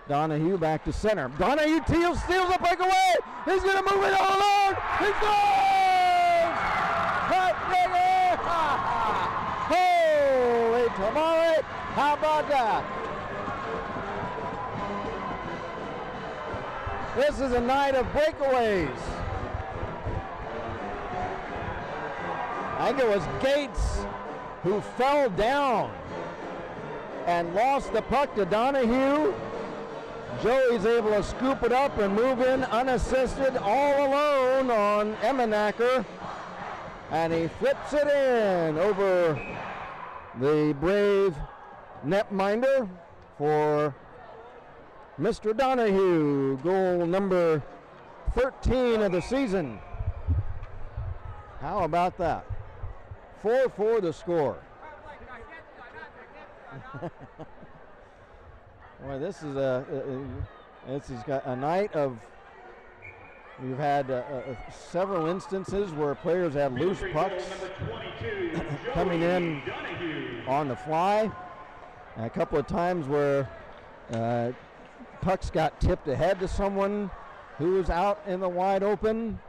Donahue back to center. Donahue steals the puck away. He's going to move it all alone. He scores! Holy tamale. How about that? This is a night of breakaways. I think it was Gates who fell down and lost the puck to Donahue. Joey's able to scoop it up and move in unassisted, all alone on Emmenacker. And he flips it in over the brave netminder for Mr. Donahue. Goal number 13 of the season. How about that? 4-4 the score. Boy, this is got a night of. We've had several instances where players had loose pucks coming in on the fly. And a couple of times where pucks got tipped ahead to someone who was out in the wide open.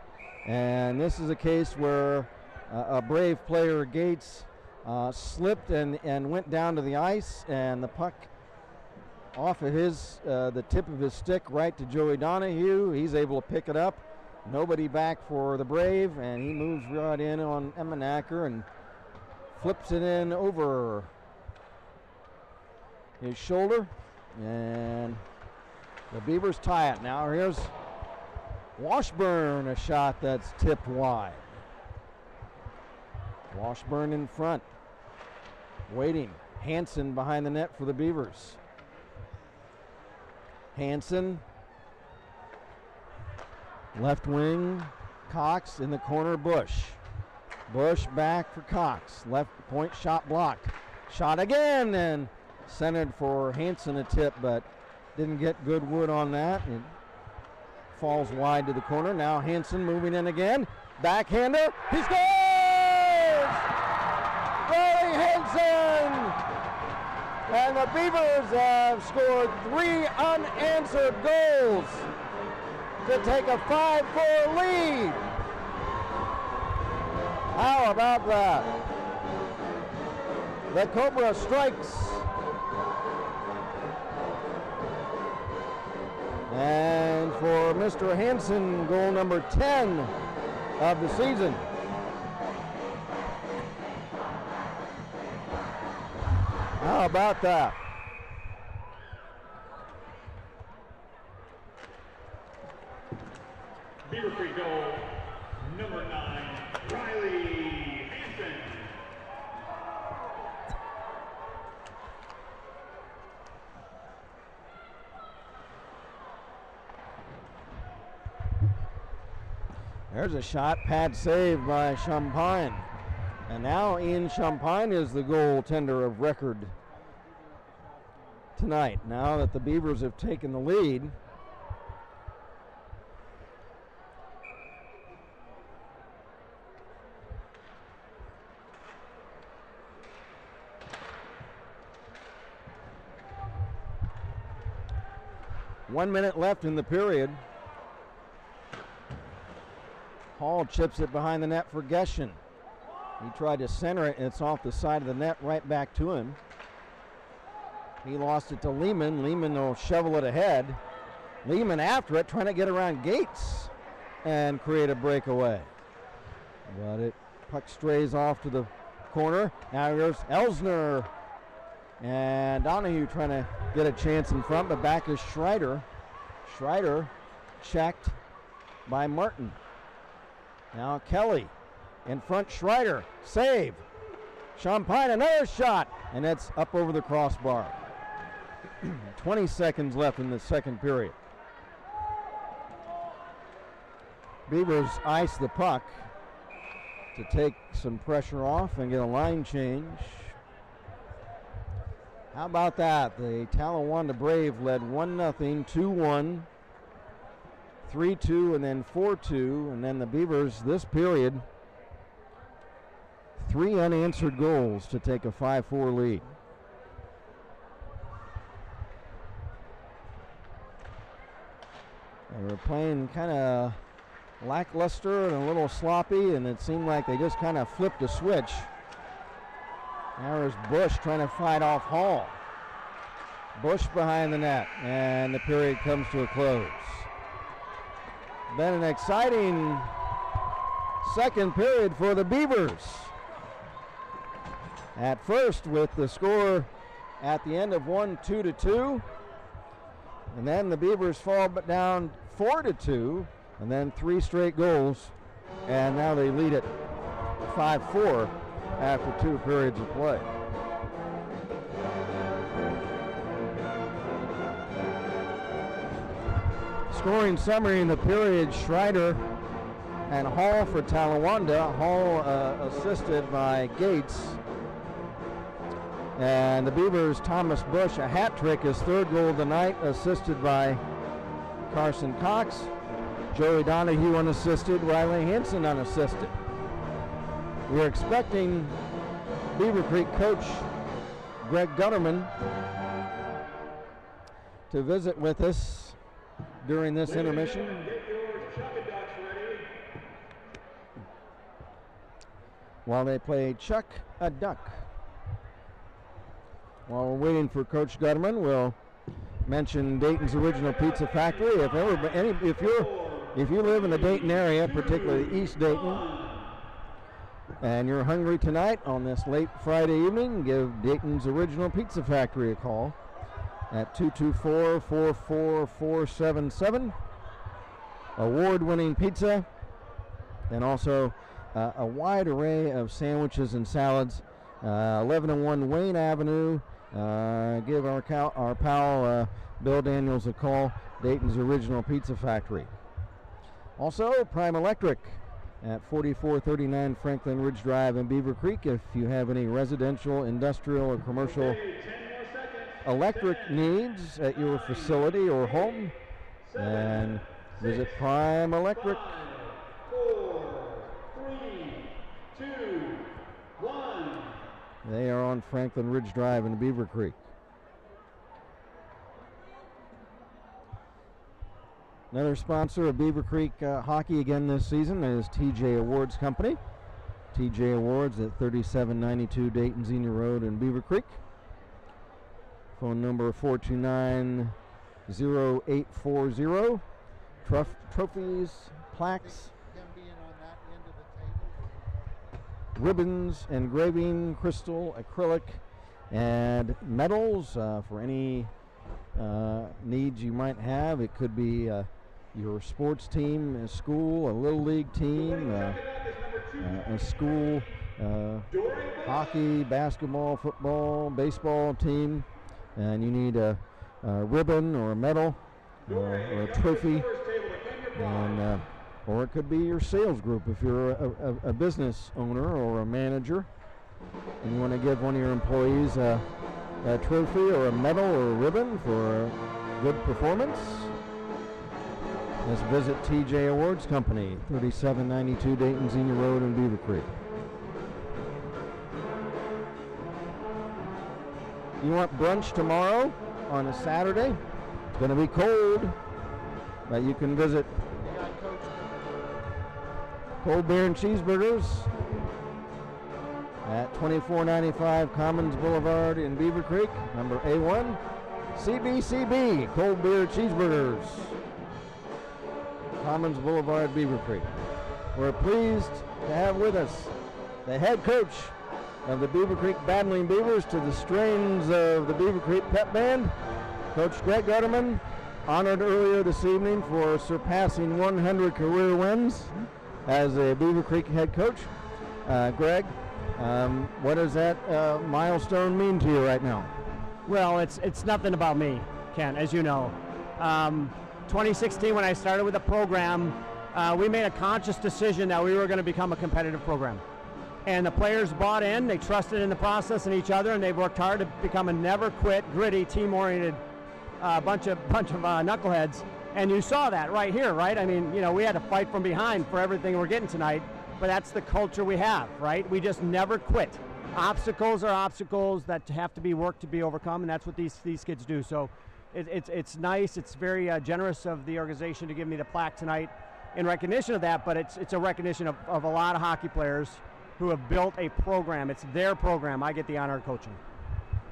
And this is a case where a brave player, Gates, slipped and went down to the ice, and the puck off of the tip of his stick right to Joey Donahue. He's able to pick it up. Nobody back for the Brave, and he moves right in on Emmenacker and flips it in over his shoulder, and the Beavers tie it. Now here's Washburn, a shot that's tipped wide. Washburn in front, waiting. Hanson behind the net for the Beavers. Hanson, left wing, Cox in the corner, Bush. Bush back for Cox. Left point shot blocked. Shot again and centered for Hanson a tip, but didn't get good wood on that. It falls wide to the corner. Now Hanson moving in again. Backhander. He scores! Riley Hanson! And the Beavers have scored 3 unanswered goals to take a 5-4 lead. How about that? The Cobra strikes. And for Mr. Hanson, goal number 10 of the season. How about that? Beavercreek goal number 9, Riley Hanson. There's a shot, pad save by Champagne. And now Ian Champagne is the goaltender of record tonight. Now that the Beavers have taken the lead. One minute left in the period. Hall chips it behind the net for Geshen. He tried to center it, and it's off the side of the net right back to him. He lost it to Lehman. Lehman will shovel it ahead. Lehman after it, trying to get around Gates and create a breakaway. But it puck strays off to the corner. Now here's Elsner. And Donahue trying to get a chance in front, but back is Schreider. Schreider checked by Martin. Now Kelly in front, Schreider, save. Champagne, another shot, and it's up over the crossbar. 20 seconds left in the second period. Beavers ice the puck to take some pressure off and get a line change. How about that? The Talawanda Brave led 1-0, 2-1, 3-2, and then 4-2. And then the Beavers, this period, 3 unanswered goals to take a 5-4 lead. They were playing kind of lackluster and a little sloppy, and it seemed like they just kind of flipped a switch. Now there's Bush trying to fight off Hall. Bush behind the net, and the period comes to a close. Been an exciting second period for the Beavers. At first with the score at the end of 2-2, and then the Beavers fall down 4-2, and then 3 straight goals, and now they lead it 5-4 after 2 periods of play. Scoring summary in the period, Schreider and Hall for Talawanda. Hall assisted by Gates. And the Beavers, Thomas Bush, a hat trick, his 3rd goal of the night, assisted by Carson Cox. Joey Donahue unassisted, Riley Hanson unassisted. We're expecting Beavercreek coach Greg Gutterman to visit with us during this intermission. while they play Chuck a Duck. While we're waiting for Coach Gutterman, we'll mention Dayton's Original Pizza Factory. If you live in the Dayton area, particularly East Dayton, and you're hungry tonight on this late Friday evening, give Dayton's Original Pizza Factory a call at 224-44477. Award-winning pizza, and also a wide array of sandwiches and salads. 1101 Wayne Avenue. Give our pal Bill Daniels a call. Dayton's Original Pizza Factory. Also, Prime Electric at 4439 Franklin Ridge Drive in Beavercreek. If you have any residential, industrial, or commercial electric needs at your facility or home, and visit Prime Electric. 5, 4, 3, 2, 1. They are on Franklin Ridge Drive in Beavercreek. Another sponsor of Beavercreek hockey again this season is TJ Awards Company. TJ Awards at 3792 Dayton Xenia Road in Beavercreek. Phone number 429-0840. Trophies, plaques, ribbons, engraving, crystal, acrylic, and medals for any needs you might have. It could be your sports team, a school, a little league team, a school hockey, basketball, football, baseball team, and you need a ribbon or a medal or a trophy, and or it could be your sales group if you're a business owner or a manager and you want to give one of your employees a trophy or a medal or a ribbon for a good performance. Let's visit TJ Awards Company, 3792 Dayton Xenia Road in Beavercreek. You want brunch tomorrow on a Saturday? It's going to be cold, but you can visit Cold Beer and Cheeseburgers at 2495 Commons Boulevard in Beavercreek, number A1. CBCB, Cold Beer Cheeseburgers, Commons Boulevard, Beavercreek. We're pleased to have with us the head coach of the Beavercreek Battling Beavers to the strains of the Beavercreek Pep Band, Coach Greg Gutterman, honored earlier this evening for surpassing 100 career wins as a Beavercreek head coach. Greg, what does that milestone mean to you right now? Well, it's nothing about me, Ken, as you know. 2016, when I started with the program, we made a conscious decision that we were going to become a competitive program. And the players bought in, they trusted in the process and each other, and they've worked hard to become a never-quit, gritty, team-oriented bunch of knuckleheads. And you saw that right here, right? I mean, you know, we had to fight from behind for everything we're getting tonight, but that's the culture we have, right? We just never quit. Obstacles are obstacles that have to be worked to be overcome, and that's what these kids do. So it's nice. It's very generous of the organization to give me the plaque tonight in recognition of that, but it's a recognition of a lot of hockey players who have built a program. It's their program. I get the honor of coaching.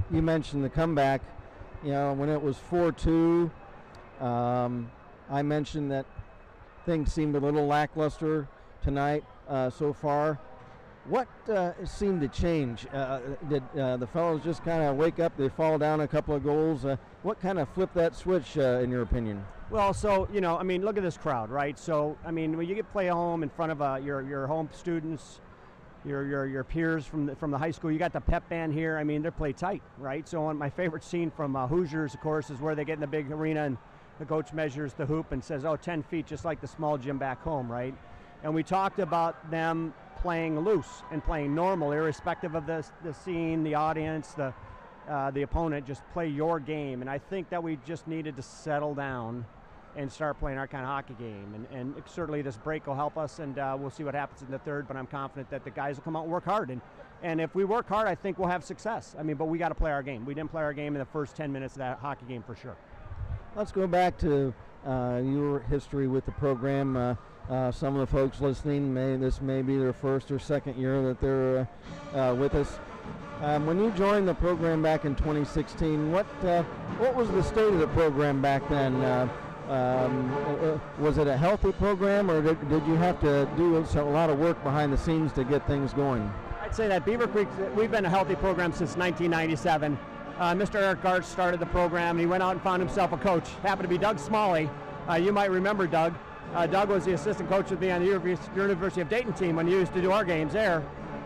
You mentioned the comeback. You know, when it was 4-2, I mentioned that things seemed a little lackluster tonight so far. What seemed to change? Did the fellows just kind of wake up, they fall down a couple of goals? What kind of flipped that switch in your opinion? Well, so, you know, I mean, look at this crowd, right? So, I mean, when you get play home in front of your home students, your peers from the high school, you got the pep band here. I mean, they're play tight, right? So my favorite scene from Hoosiers, of course, is where they get in the big arena and the coach measures the hoop and says, 10 feet, just like the small gym back home, right? And we talked about them playing loose and playing normal, irrespective of the scene, the audience, the opponent. Just play your game. And I think that we just needed to settle down and start playing our kind of hockey game. And certainly this break will help us, and we'll see what happens in the third, but I'm confident that the guys will come out and work hard. And if we work hard, I think we'll have success. I mean, but we got to play our game. We didn't play our game in the first 10 minutes of that hockey game for sure. Let's go back to your history with the program. Some of the folks listening, this may be their first or second year that they're with us. When you joined the program back in 2016, what was the state of the program back then? Was it a healthy program, or did you have to do a lot of work behind the scenes to get things going? I'd say that Beavercreek, we've been a healthy program since 1997. Mr. Eric Garch started the program, and he went out and found himself a coach. Happened to be Doug Smalley. You might remember Doug. Doug was the assistant coach with me on the University of Dayton team when he used to do our games there.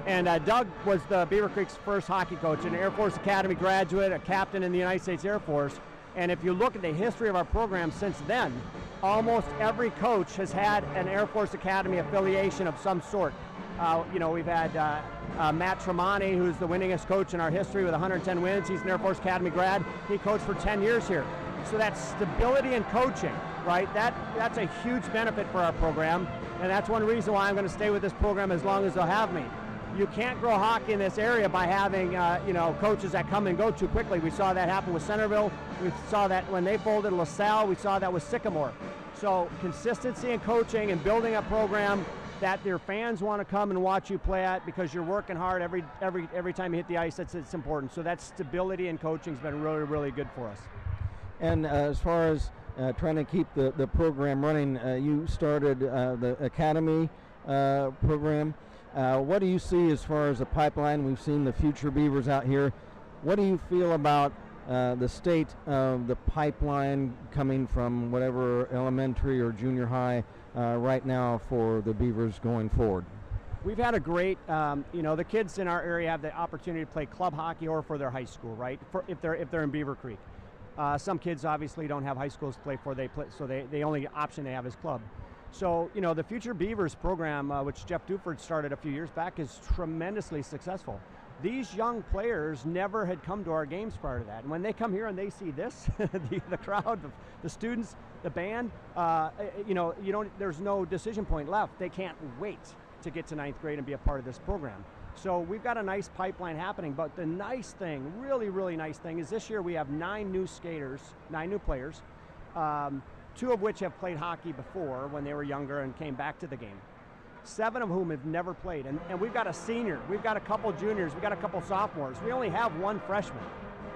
And Doug was the Beavercreek's first hockey coach, an Air Force Academy graduate, a captain in the United States Air Force. And if you look at the history of our program since then, almost every coach has had an Air Force Academy affiliation of some sort. We've had Matt Tremonti, who's the winningest coach in our history with 110 wins. He's an Air Force Academy grad. He coached for 10 years here. So that stability in coaching, right, that's a huge benefit for our program. And that's one reason why I'm going to stay with this program as long as they'll have me. You can't grow hockey in this area by having, coaches that come and go too quickly. We saw that happen with Centerville. We saw that when they folded LaSalle. We saw that with Sycamore. So consistency in coaching and building a program that their fans want to come and watch you play at because you're working hard every time you hit the ice. It's important. So that stability in coaching has been really, really good for us. And as far as trying to keep the program running, you started the academy program. What do you see as far as the pipeline? We've seen the future Beavers out here. What do you feel about the state of the pipeline coming from whatever elementary or junior high right now for the Beavers going forward? We've had a great, the kids in our area have the opportunity to play club hockey or for their high school, right? If they're in Beavercreek. Some kids obviously don't have high schools to play for, so the only option they have is club. So, the Future Beavers program, which Jeff Duford started a few years back, is tremendously successful. These young players never had come to our games prior to that. And when they come here and they see this, the crowd, the students, the band, there's no decision point left. They can't wait to get to 9th grade and be a part of this program. So we've got a nice pipeline happening, but the nice thing, really, really nice thing, is this year we have 9 new players, 2 of which have played hockey before when they were younger and came back to the game. 7 of whom have never played. And we've got a senior, we've got a couple juniors, we've got a couple sophomores. We only have 1 freshman,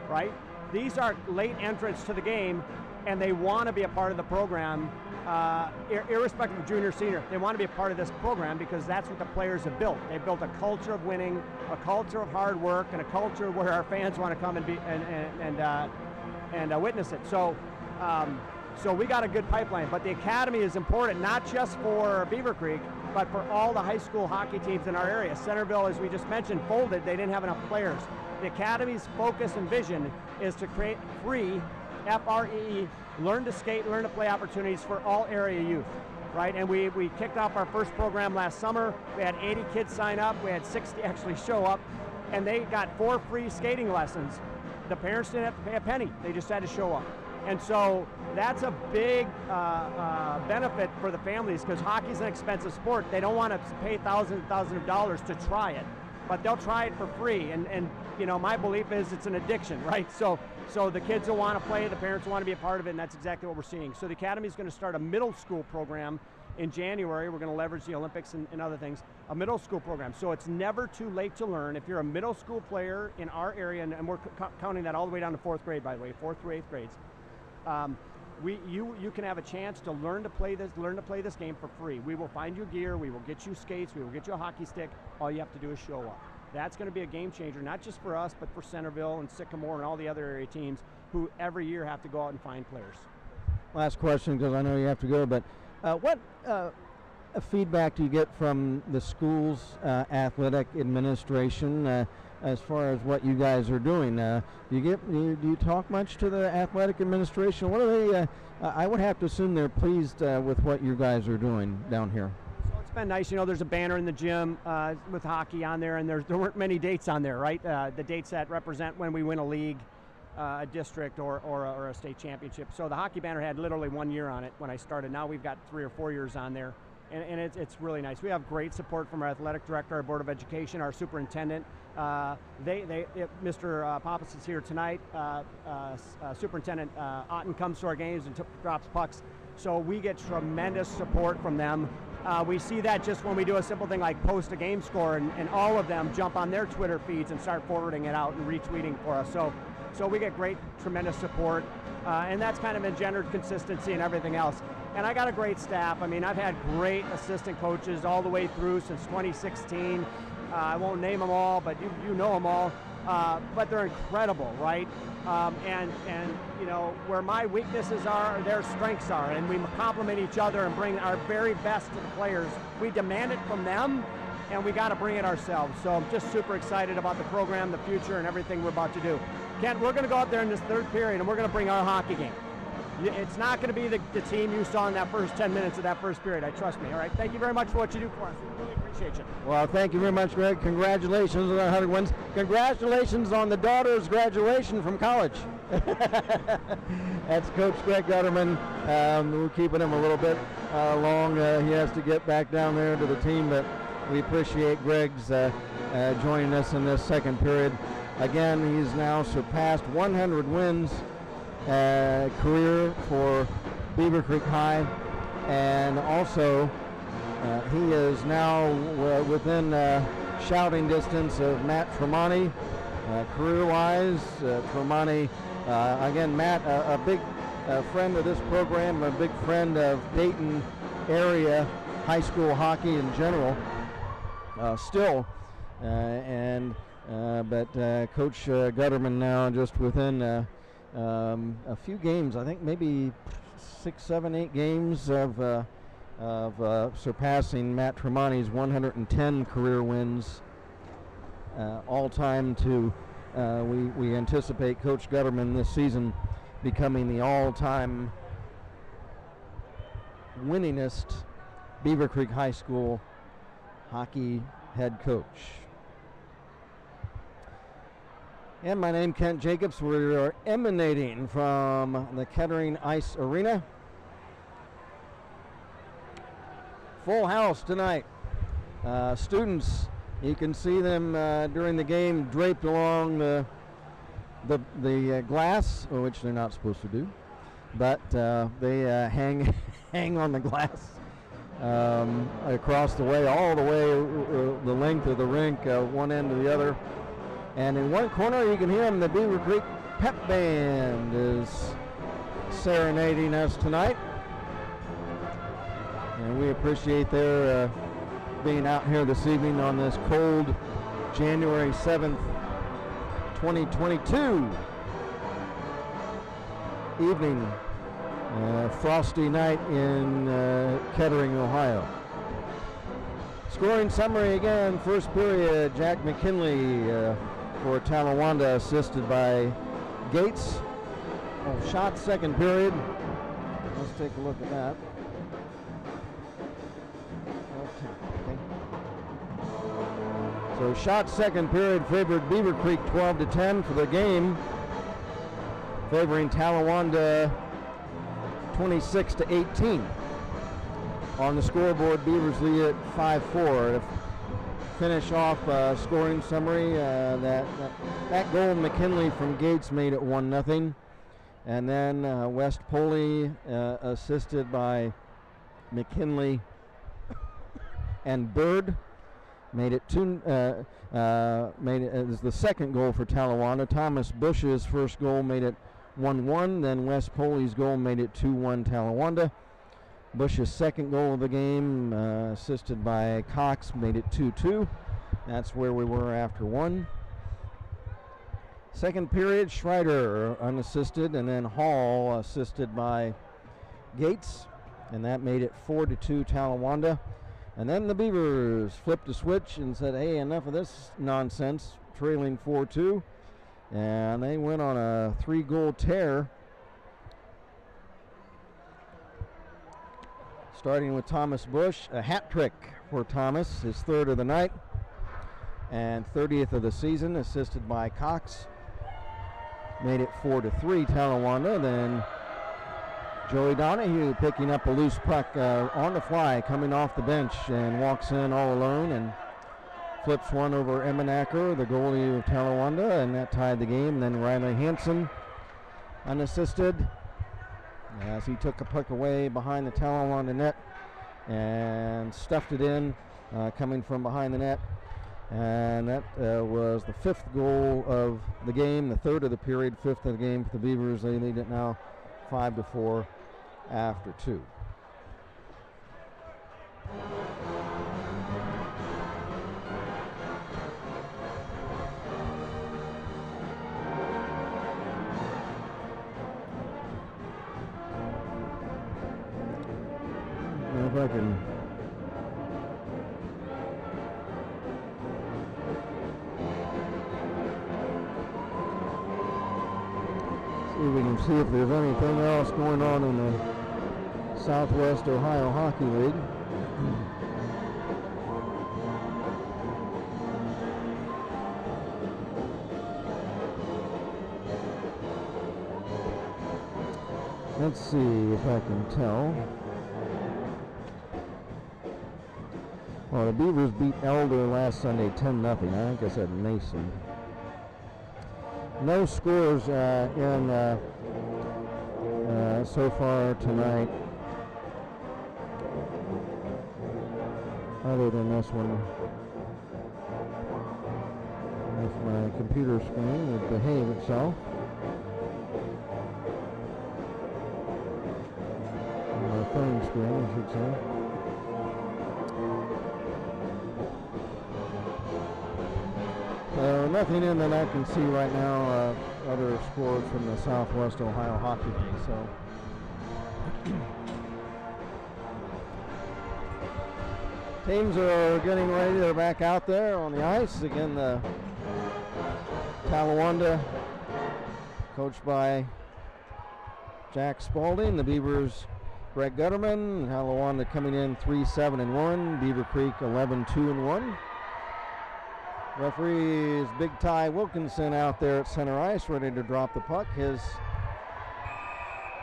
right? These are late entrants to the game, and they want to be a part of the program, irrespective of junior, senior. They want to be a part of this program because that's what the players have built. They've built a culture of winning, a culture of hard work, and a culture where our fans want to come and be and witness it. So we got a good pipeline, but the academy is important not just for Beavercreek, but for all the high school hockey teams in our area. Centerville, as we just mentioned, folded. They didn't have enough players. The academy's focus and vision is to create free, F-R-E-E, learn to skate, learn to play opportunities for all area youth, right? And we kicked off our first program last summer. We had 80 kids sign up. We had 60 actually show up, and they got 4 free skating lessons. The parents didn't have to pay a penny. They just had to show up. And so that's a big benefit for the families because hockey's an expensive sport. They don't want to pay thousands and thousands of dollars to try it, but they'll try it for free. And my belief is it's an addiction, right? So the kids will want to play, the parents will want to be a part of it, and that's exactly what we're seeing. So the academy is going to start a middle school program in January. We're going to leverage the Olympics and other things, a middle school program. So it's never too late to learn. If you're a middle school player in our area, and we're counting that all the way down to 4th grade, by the way, 4th through 8th grades, you can have a chance to learn to play this game for free. We will find you gear, we will get you skates, we will get you a hockey stick. All you have to do is show up. That's going to be a game changer, not just for us, but for Centerville and Sycamore and all the other area teams who every year have to go out and find players. Last question, because I know you have to go, but what feedback do you get from the school's athletic administration as far as what you guys are doing? Do you talk much to the athletic administration? What are they? I would have to assume they're pleased with what you guys are doing down here. So it's been nice. There's a banner in the gym with hockey on there, and there weren't many dates on there, right? The dates that represent when we win a league, a district, or a state championship. So the hockey banner had literally 1 year on it when I started. Now we've got 3 or 4 years on there. And it's really nice. We have great support from our athletic director, our Board of Education, our superintendent. Mr. Pappas is here tonight. Superintendent Otten comes to our games and drops pucks. So we get tremendous support from them. We see that just when we do a simple thing like post a game score, and all of them jump on their Twitter feeds and start forwarding it out and retweeting for us. So we get great, tremendous support, and that's kind of engendered consistency and everything else. And I got a great staff. I mean, I've had great assistant coaches all the way through since 2016. I won't name them all, but you know them all. But they're incredible, right? And you know, where my weaknesses are, their strengths are, and we complement each other and bring our very best to the players. We demand it from them, and we got to bring it ourselves. So I'm just super excited about the program, the future, and everything we're about to do. Kent, we're going to go out there in this third period, and we're going to bring our hockey game. It's not going to be the team you saw in that first 10 minutes of that first period. Trust me. All right. Thank you very much for what you do for us. We really appreciate you. Well, thank you very much, Greg. Congratulations on the 100 wins. Congratulations on the daughter's graduation from college. That's Coach Greg Gutterman. We're keeping him a little bit long. He has to get back down there to the team, but we appreciate Greg's joining us in this second period. Again, he's now surpassed 100 wins career for Beavercreek High, and also he is now within shouting distance of Matt Tremonti. Career-wise, Tremonti, again, Matt, a big friend of this program, a big friend of Dayton area high school hockey in general, still, but Coach Gutterman now just within a few games, I think maybe 6, 7, 8 games of surpassing Matt Tremonti's 110 career wins all time to we anticipate Coach Gutterman this season becoming the all-time winningest Beavercreek High School hockey head coach. And my name Kent Jacobs. We are emanating from the Kettering Ice Arena. Full house tonight. Students, you can see them during the game draped along the glass, which they're not supposed to do, but they hang on the glass across the way, all the way the length of the rink, one end to the other. And in one corner, you can hear them. The Beavercreek Pep Band is serenading us tonight. And we appreciate their being out here this evening on this cold January 7th, 2022 evening. Frosty night in Kettering, Ohio. Scoring summary again, first period, Jack McKinley for Talawanda, assisted by Gates. Shot second period. Let's take a look at that. So shot second period favored Beavercreek 12-10 for the game, favoring Talawanda 26-18. On the scoreboard, Beavers lead at 5-4. Finish off scoring summary, that goal McKinley from Gates made it 1-0, and then West Poley assisted by McKinley and Bird made it is the second goal for Talawanda. Thomas Bush's first goal made it 1-1, then West Poley's goal made it 2-1 Talawanda. Bush's second goal of the game, assisted by Cox, made it 2-2. That's where we were after one. Second period, Schreider unassisted, and then Hall assisted by Gates, and that made it 4-2 Talawanda. And then the Beavers flipped a switch and said, hey, enough of this nonsense, trailing 4-2. And they went on a 3-goal tear. Starting with Thomas Bush, a hat trick for Thomas, his third of the night and 30th of the season, assisted by Cox. Made it 4-3 Talawanda. Then Joey Donahue picking up a loose puck on the fly, coming off the bench, and walks in all alone and flips one over Emmenacker, the goalie of Talawanda, and that tied the game. Then Riley Hanson unassisted. as he took a puck away behind the Talawanda net and stuffed it in, coming from behind the net. And that was the 5th goal of the game, the 3rd of the period, 5th of the game for the Beavers. They lead it now 5-4 after 2. If I can see if we can see if there's anything else going on in the Southwest Ohio Hockey League. Let's see if I can tell. Well, the Beavers beat Elder last Sunday 10-0. I think I said Mason. No scores in so far tonight, other than this one. If my computer screen would behave itself. My phone screen, I should say. Nothing in that I can see right now, other scores from the Southwest Ohio Hockey League. So, teams are getting ready. They're back out there on the ice. Again, the Talawanda, coached by Jack Spalding. The Beavers, Greg Gutterman. Talawanda coming in 3-7-1. Beavercreek 11-2-1. Referee is Big Ty Wilkinson out there at center ice, ready to drop the puck. His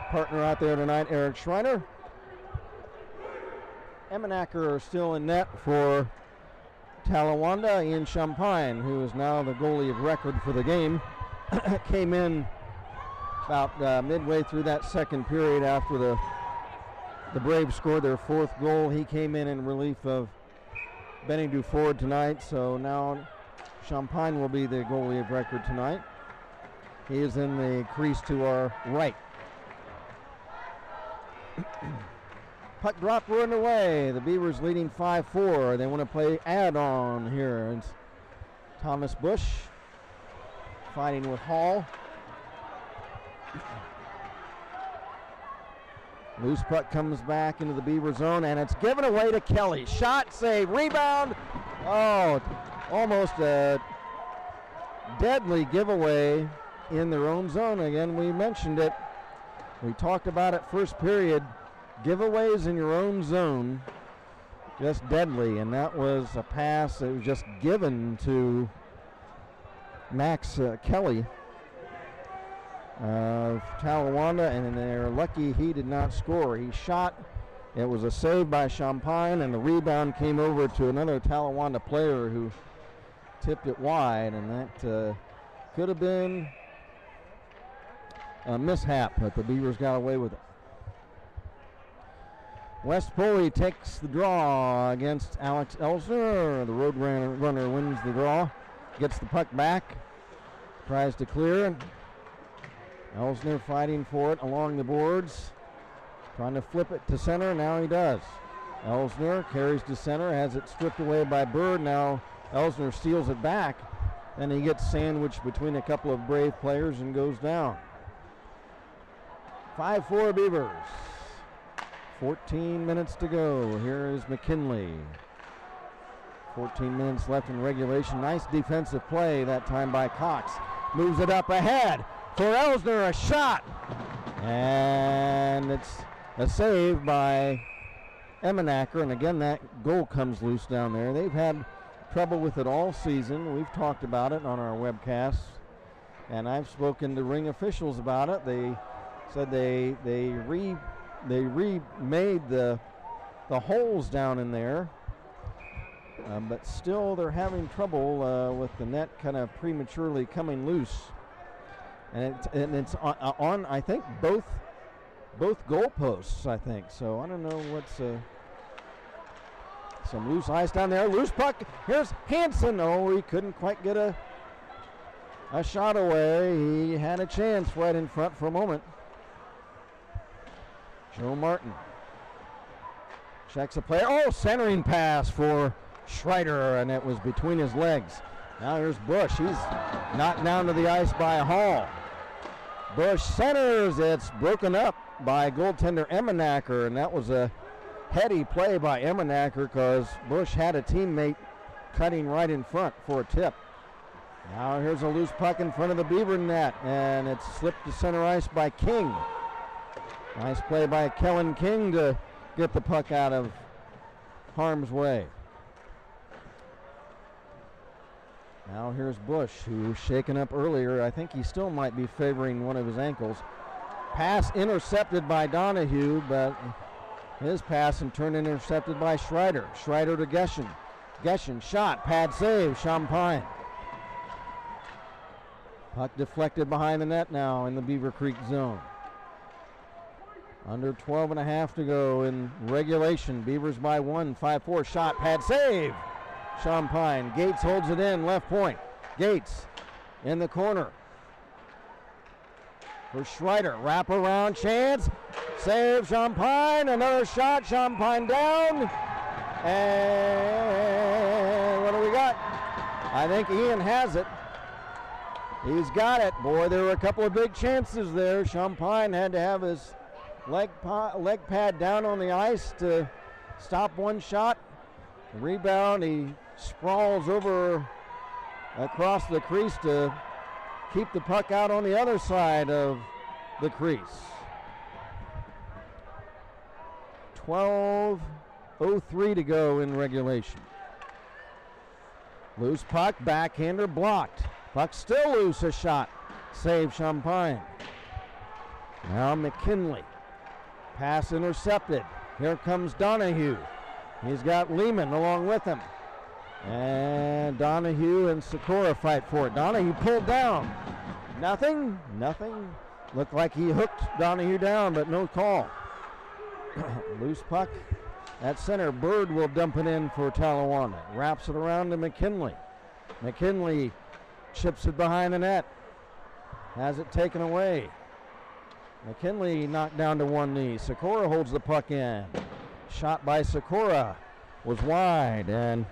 partner out there tonight, Eric Schreiner. Emmenacker are still in net for Talawanda. Ian Champagne, who is now the goalie of record for the game, came in about midway through that second period after the Braves scored their 4th goal. He came in relief of Benny Duford tonight, so now Champagne will be the goalie of record tonight. He is in the crease to our right. Puck drop, we're underway. The Beavers leading 5-4. They want to play add-on here. It's Thomas Bush fighting with Hall. Loose puck comes back into the Beaver zone, and it's given away to Kelly. Shot, save, rebound. Oh, almost a deadly giveaway in their own zone. Again, we mentioned it. We talked about it first period. Giveaways in your own zone, just deadly. And that was a pass that was just given to Max Kelly of Talawanda, and they're lucky he did not score. He shot. It was a save by Champagne, and the rebound came over to another Talawanda player who tipped it wide, and that could have been a mishap, but the Beavers got away with it. West Pulley takes the draw against Alex Elsner. The road runner wins the draw, gets the puck back, tries to clear. Elsner fighting for it along the boards, trying to flip it to center. Now he does. Elsner carries to center, has it stripped away by Bird. Now Elsner steals it back, and he gets sandwiched between a couple of Brave players and goes down. 5-4 Beavers. 14 minutes to go. Here is McKinley. 14 minutes left in regulation. Nice defensive play that time by Cox. Moves it up ahead for Elsner, a shot. And it's a save by Emmenacker. And again, that goal comes loose down there. They've had trouble with it all season. We've talked about it on our webcasts. And I've spoken to ring officials about it. They said they remade the holes down in there, but still they're having trouble with the net kind of prematurely coming loose, and it's on I think both both goalposts, I think. So I don't know what's some loose ice down there. Loose puck. Here's Hanson. Oh, he couldn't quite get a shot away. He had a chance right in front for a moment. Joe Martin checks a player. Oh, centering pass for Schreider, and it was between his legs. Now here's Bush. He's knocked down to the ice by Hall. Bush centers. It's broken up by goaltender Emmenacker, and that was a heady play by Emmenacker because Bush had a teammate cutting right in front for a tip. Now here's a loose puck in front of the Beaver net, and it's slipped to center ice by King. Nice play by Kellen King to get the puck out of harm's way. Now here's Bush, who was shaken up earlier. I think he still might be favoring one of his ankles. Pass intercepted by Donahue, but his pass in turn intercepted by Schreider. Schreider to Geshen. Geshen shot, pad save, Champagne. Puck deflected behind the net now in the Beavercreek zone. Under 12 and a half to go in regulation. Beavers by 1, 5-4 shot, pad save. Champagne. Gates holds it in, left point. Gates in the corner. For Schreider, wrap around chance. Save Champagne, another shot, Champagne down. And what do we got? I think Ian has it. He's got it. Boy, there were a couple of big chances there. Champagne had to have his leg pad down on the ice to stop one shot. Rebound, he sprawls over across the crease to keep the puck out on the other side of the crease. 12:03 to go in regulation. Loose puck, backhander blocked. Puck still loose, a shot. Save Champagne. Now McKinley. Pass intercepted. Here comes Donahue. He's got Lehman along with him. And Donahue and Sikora fight for it. Donahue pulled down. Nothing. Looked like he hooked Donahue down, but no call. Loose puck at center. Bird will dump it in for Talawanda. Wraps it around to McKinley. McKinley chips it behind the net. Has it taken away. McKinley knocked down to one knee. Sikora holds the puck in. Shot by Sikora was wide, and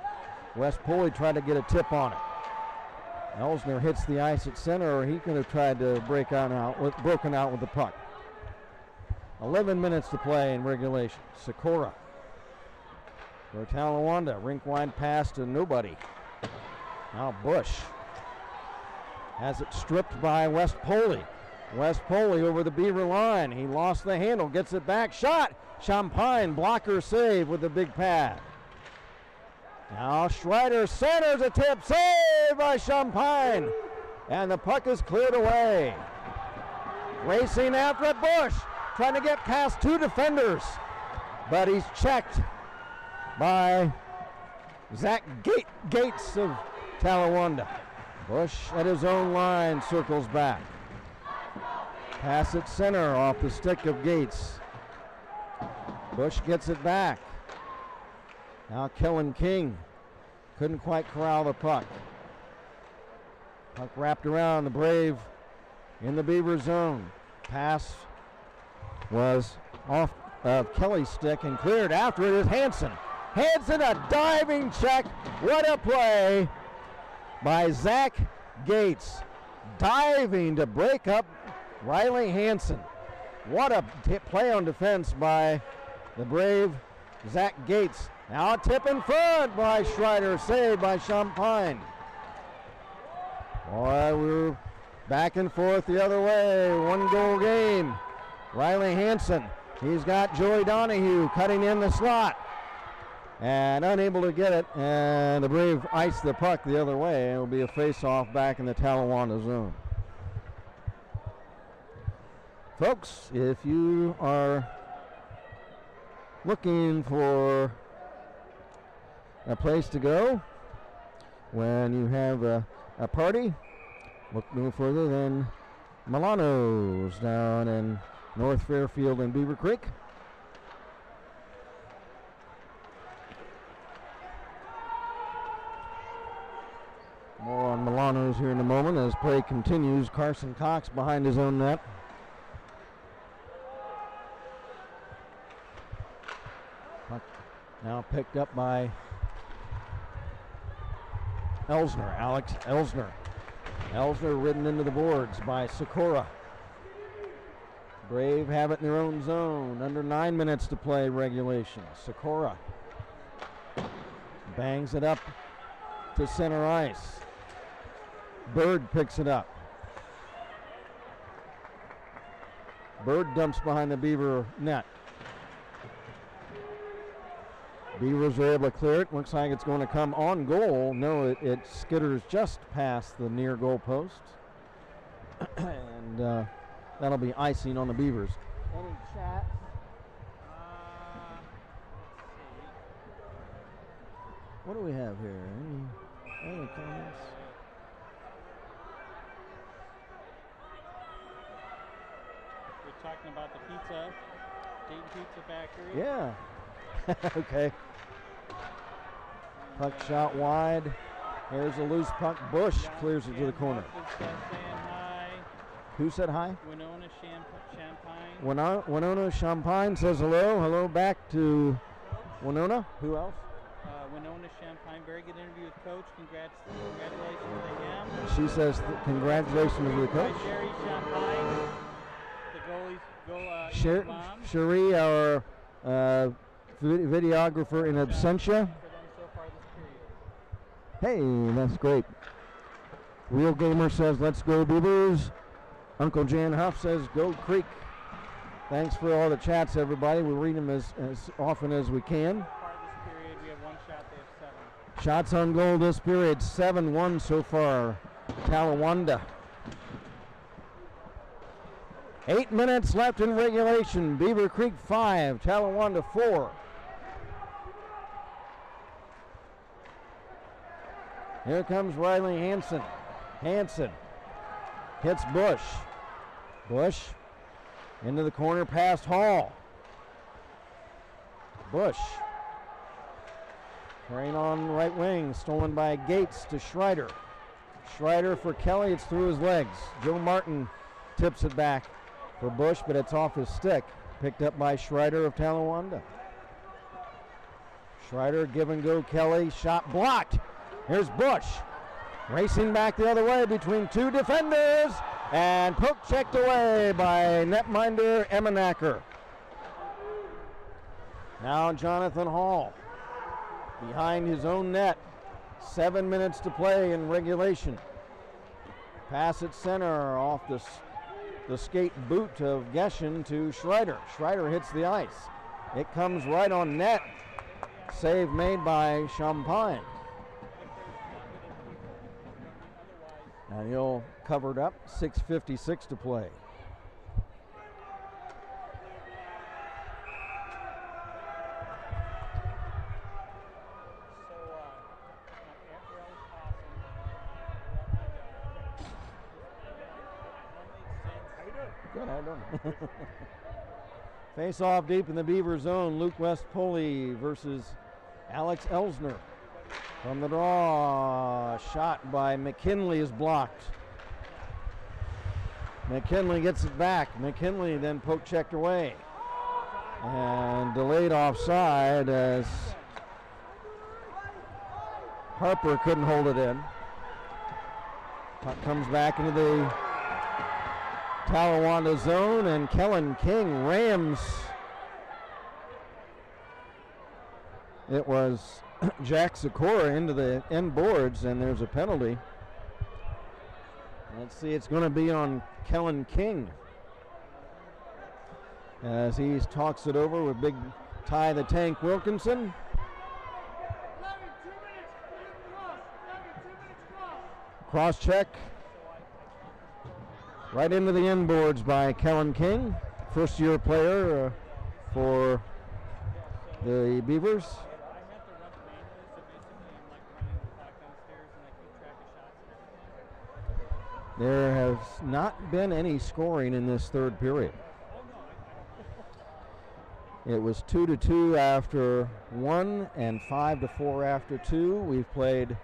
West Poley tried to get a tip on it. Elsner hits the ice at center, or he could have tried to broken out with the puck. 11 minutes to play in regulation. Sikora for Talawanda. Rink wide pass to nobody. Now Bush has it stripped by West Poley. West Poley over the Beaver line. He lost the handle, gets it back. Shot! Champagne, blocker save with a big pad. Now Schreider centers a tip. Save by Champagne. And the puck is cleared away. Racing after it, Bush. Trying to get past two defenders. But he's checked by Zach Gates of Talawanda. Bush at his own line circles back. Pass at center off the stick of Gates. Bush gets it back. Now Kellen King couldn't quite corral the puck. Puck wrapped around the Brave in the Beaver zone. Pass was off of Kelly's stick and cleared. After it is Hanson. Hanson, a diving check. What a play by Zach Gates. Diving to break up Riley Hanson. What a play on defense by the Brave Zach Gates. Now a tip in front by Schreider, saved by Champagne. Boy, we're back and forth the other way. 1 goal game. Riley Hanson, he's got Joey Donahue cutting in the slot and unable to get it, and the Brave ice the puck the other way. It will be a face-off back in the Talawanda zone. Folks, if you are looking for a place to go when you have a party, look no further than Milano's down in North Fairfield and Beavercreek. More on Milano's here in a moment as play continues. Carson Cox behind his own net. Puck now picked up by Elsner, Alex Elsner. Elsner ridden into the boards by Sikora. Brave have it in their own zone. Under 9 minutes to play regulation. Sikora bangs it up to center ice. Bird picks it up. Bird dumps behind the Beaver net. Beavers are able to clear it. Looks like it's going to come on goal. No, it skitters just past the near goal post. And that'll be icing on the Beavers. Any chats? What do we have here? Any comments? We're talking about the pizza, Dayton Pizza Factory. Yeah. Okay. Puck shot wide. Here's a loose puck. Bush clears it to the corner. Saying hi. Who said hi? Winona Champagne. Winona Champagne says hello. Hello back to Winona. Who else? Winona Champagne. Very good interview with Coach. Congratulations to him. She says congratulations to the coach. Sherry Champagne. The goalie's mom. Sherry, our videographer in absentia. Hey, that's great. Real Gamer says, let's go Beavers. Uncle Jan Huff says, go Creek. Thanks for all the chats, everybody. We read them as often as we can. We have one shot, they have 7. Shots on goal this period, 7-1 so far. Talawanda. 8 minutes left in regulation. Beavercreek 5, Talawanda 4. Here comes Riley Hanson. Hanson hits Bush. Bush into the corner past Hall. Bush carrying on right wing, stolen by Gates to Schreider. Schreider for Kelly, it's through his legs. Joe Martin tips it back for Bush, but it's off his stick. Picked up by Schreider of Talawanda. Schreider give and go Kelly, shot blocked. Here's Bush racing back the other way between two defenders and poke checked away by netminder Emmenacker. Now Jonathan Hall behind his own net. 7 minutes to play in regulation. Pass at center off the skate boot of Geshen to Schreider. Schreider hits the ice. It comes right on net. Save made by Champagne. And he'll cover it up. 6:56 to play. Good, how you doing? Face off deep in the Beaver zone. Luke West-Poli versus Alex Elsner. From the draw, shot by McKinley is blocked. McKinley gets it back. McKinley then poke checked away. And delayed offside as Harper couldn't hold it in. Puck comes back into the Talawanda zone, and Kellen King rams. It was Jack Sikora into the end boards, and there's a penalty. Let's see, it's going to be on Kellen King as he talks it over with big Ty the Tank Wilkinson. Cross check. Right into the end boards by Kellen King, first year player for the Beavers. There has not been any scoring in this third period. It was 2-2 after 1 and 5-4 after 2. We've played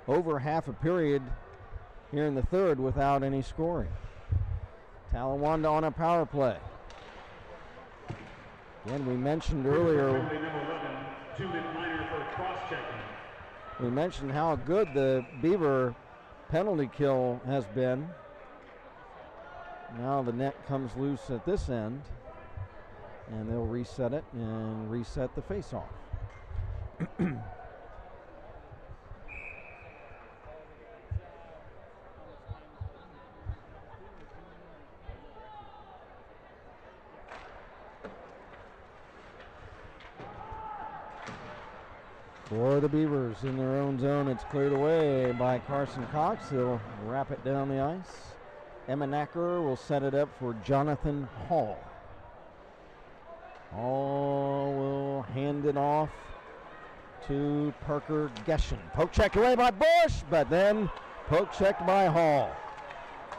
over half a period here in the third without any scoring. Talawanda on a power play. Again, we mentioned earlier, we mentioned how good the Beaver penalty kill has been. Now the net comes loose at this end, and they'll reset it and reset the face-off. For the Beavers in their own zone, it's cleared away by Carson Cox. He'll wrap it down the ice. Emmenacker will set it up for Jonathan Hall. Hall will hand it off to Parker Geshen. Poke checked away by Bush, but then poke checked by Hall.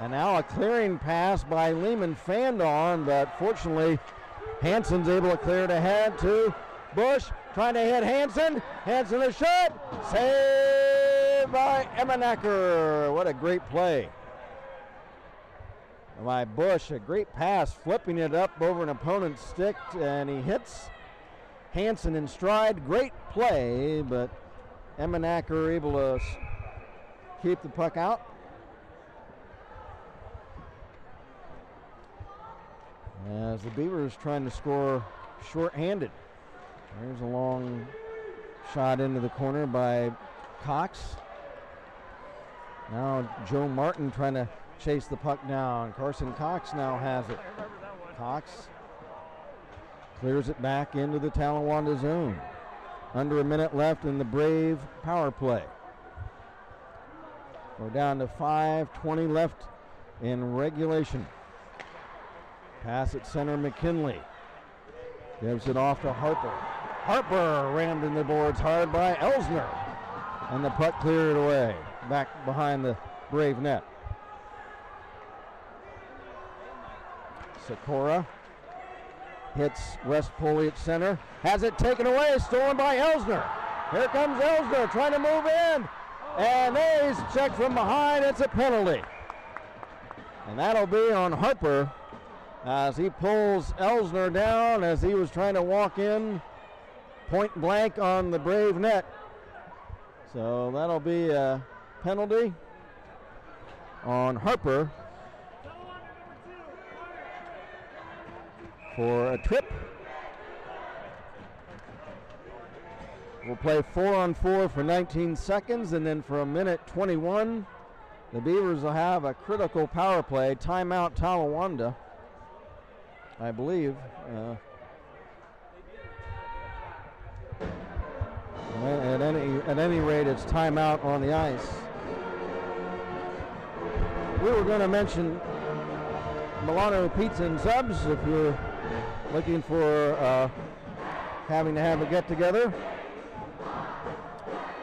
And now a clearing pass by Lehman fanned on, but fortunately Hanson's able to clear it ahead to Bush, trying to hit Hanson. Hanson a shot. Saved by Emmenacker. What a great play by Bush. A great pass, flipping it up over an opponent's stick, and he hits Hanson in stride. Great play, but Emmenacker able to keep the puck out. As the Beavers trying to score short-handed. There's a long shot into the corner by Cox. Now Joe Martin trying to chase the puck down. Carson Cox now has it. Cox clears it back into the Talawanda zone. Under a minute left in the Brave power play. We're down to 5:20 left in regulation. Pass at center, McKinley. Gives it off to Harper. Harper rammed in the boards hard by Elsner. And the puck cleared away, back behind the Brave net. Sikora hits West Poley at center. Has it taken away, stolen by Elsner. Here comes Elsner trying to move in. And there's checked from behind. It's a penalty. And that'll be on Harper as he pulls Elsner down as he was trying to walk in point blank on the Brave net. So that'll be a penalty on Harper for a trip. We'll play 4-on-4 for 19 seconds, and then for a minute 21, the Beavers will have a critical power play. Timeout Talawanda, I believe. At any rate, it's timeout on the ice. We were going to mention Milano Pizza and Subs if you're looking for having to have a get-together.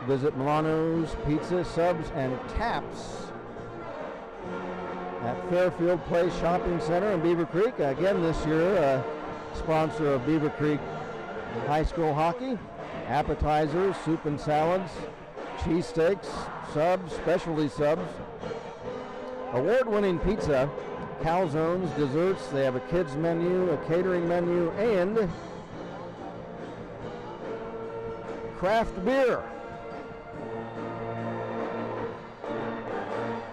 Visit Milano's Pizza, Subs, and Taps at Fairfield Place Shopping Center in Beavercreek. Again this year, a sponsor of Beavercreek High School Hockey. Appetizers, soup and salads, cheesesteaks, subs, specialty subs. Award-winning pizza, calzones, desserts. They have a kids menu, a catering menu, and craft beer.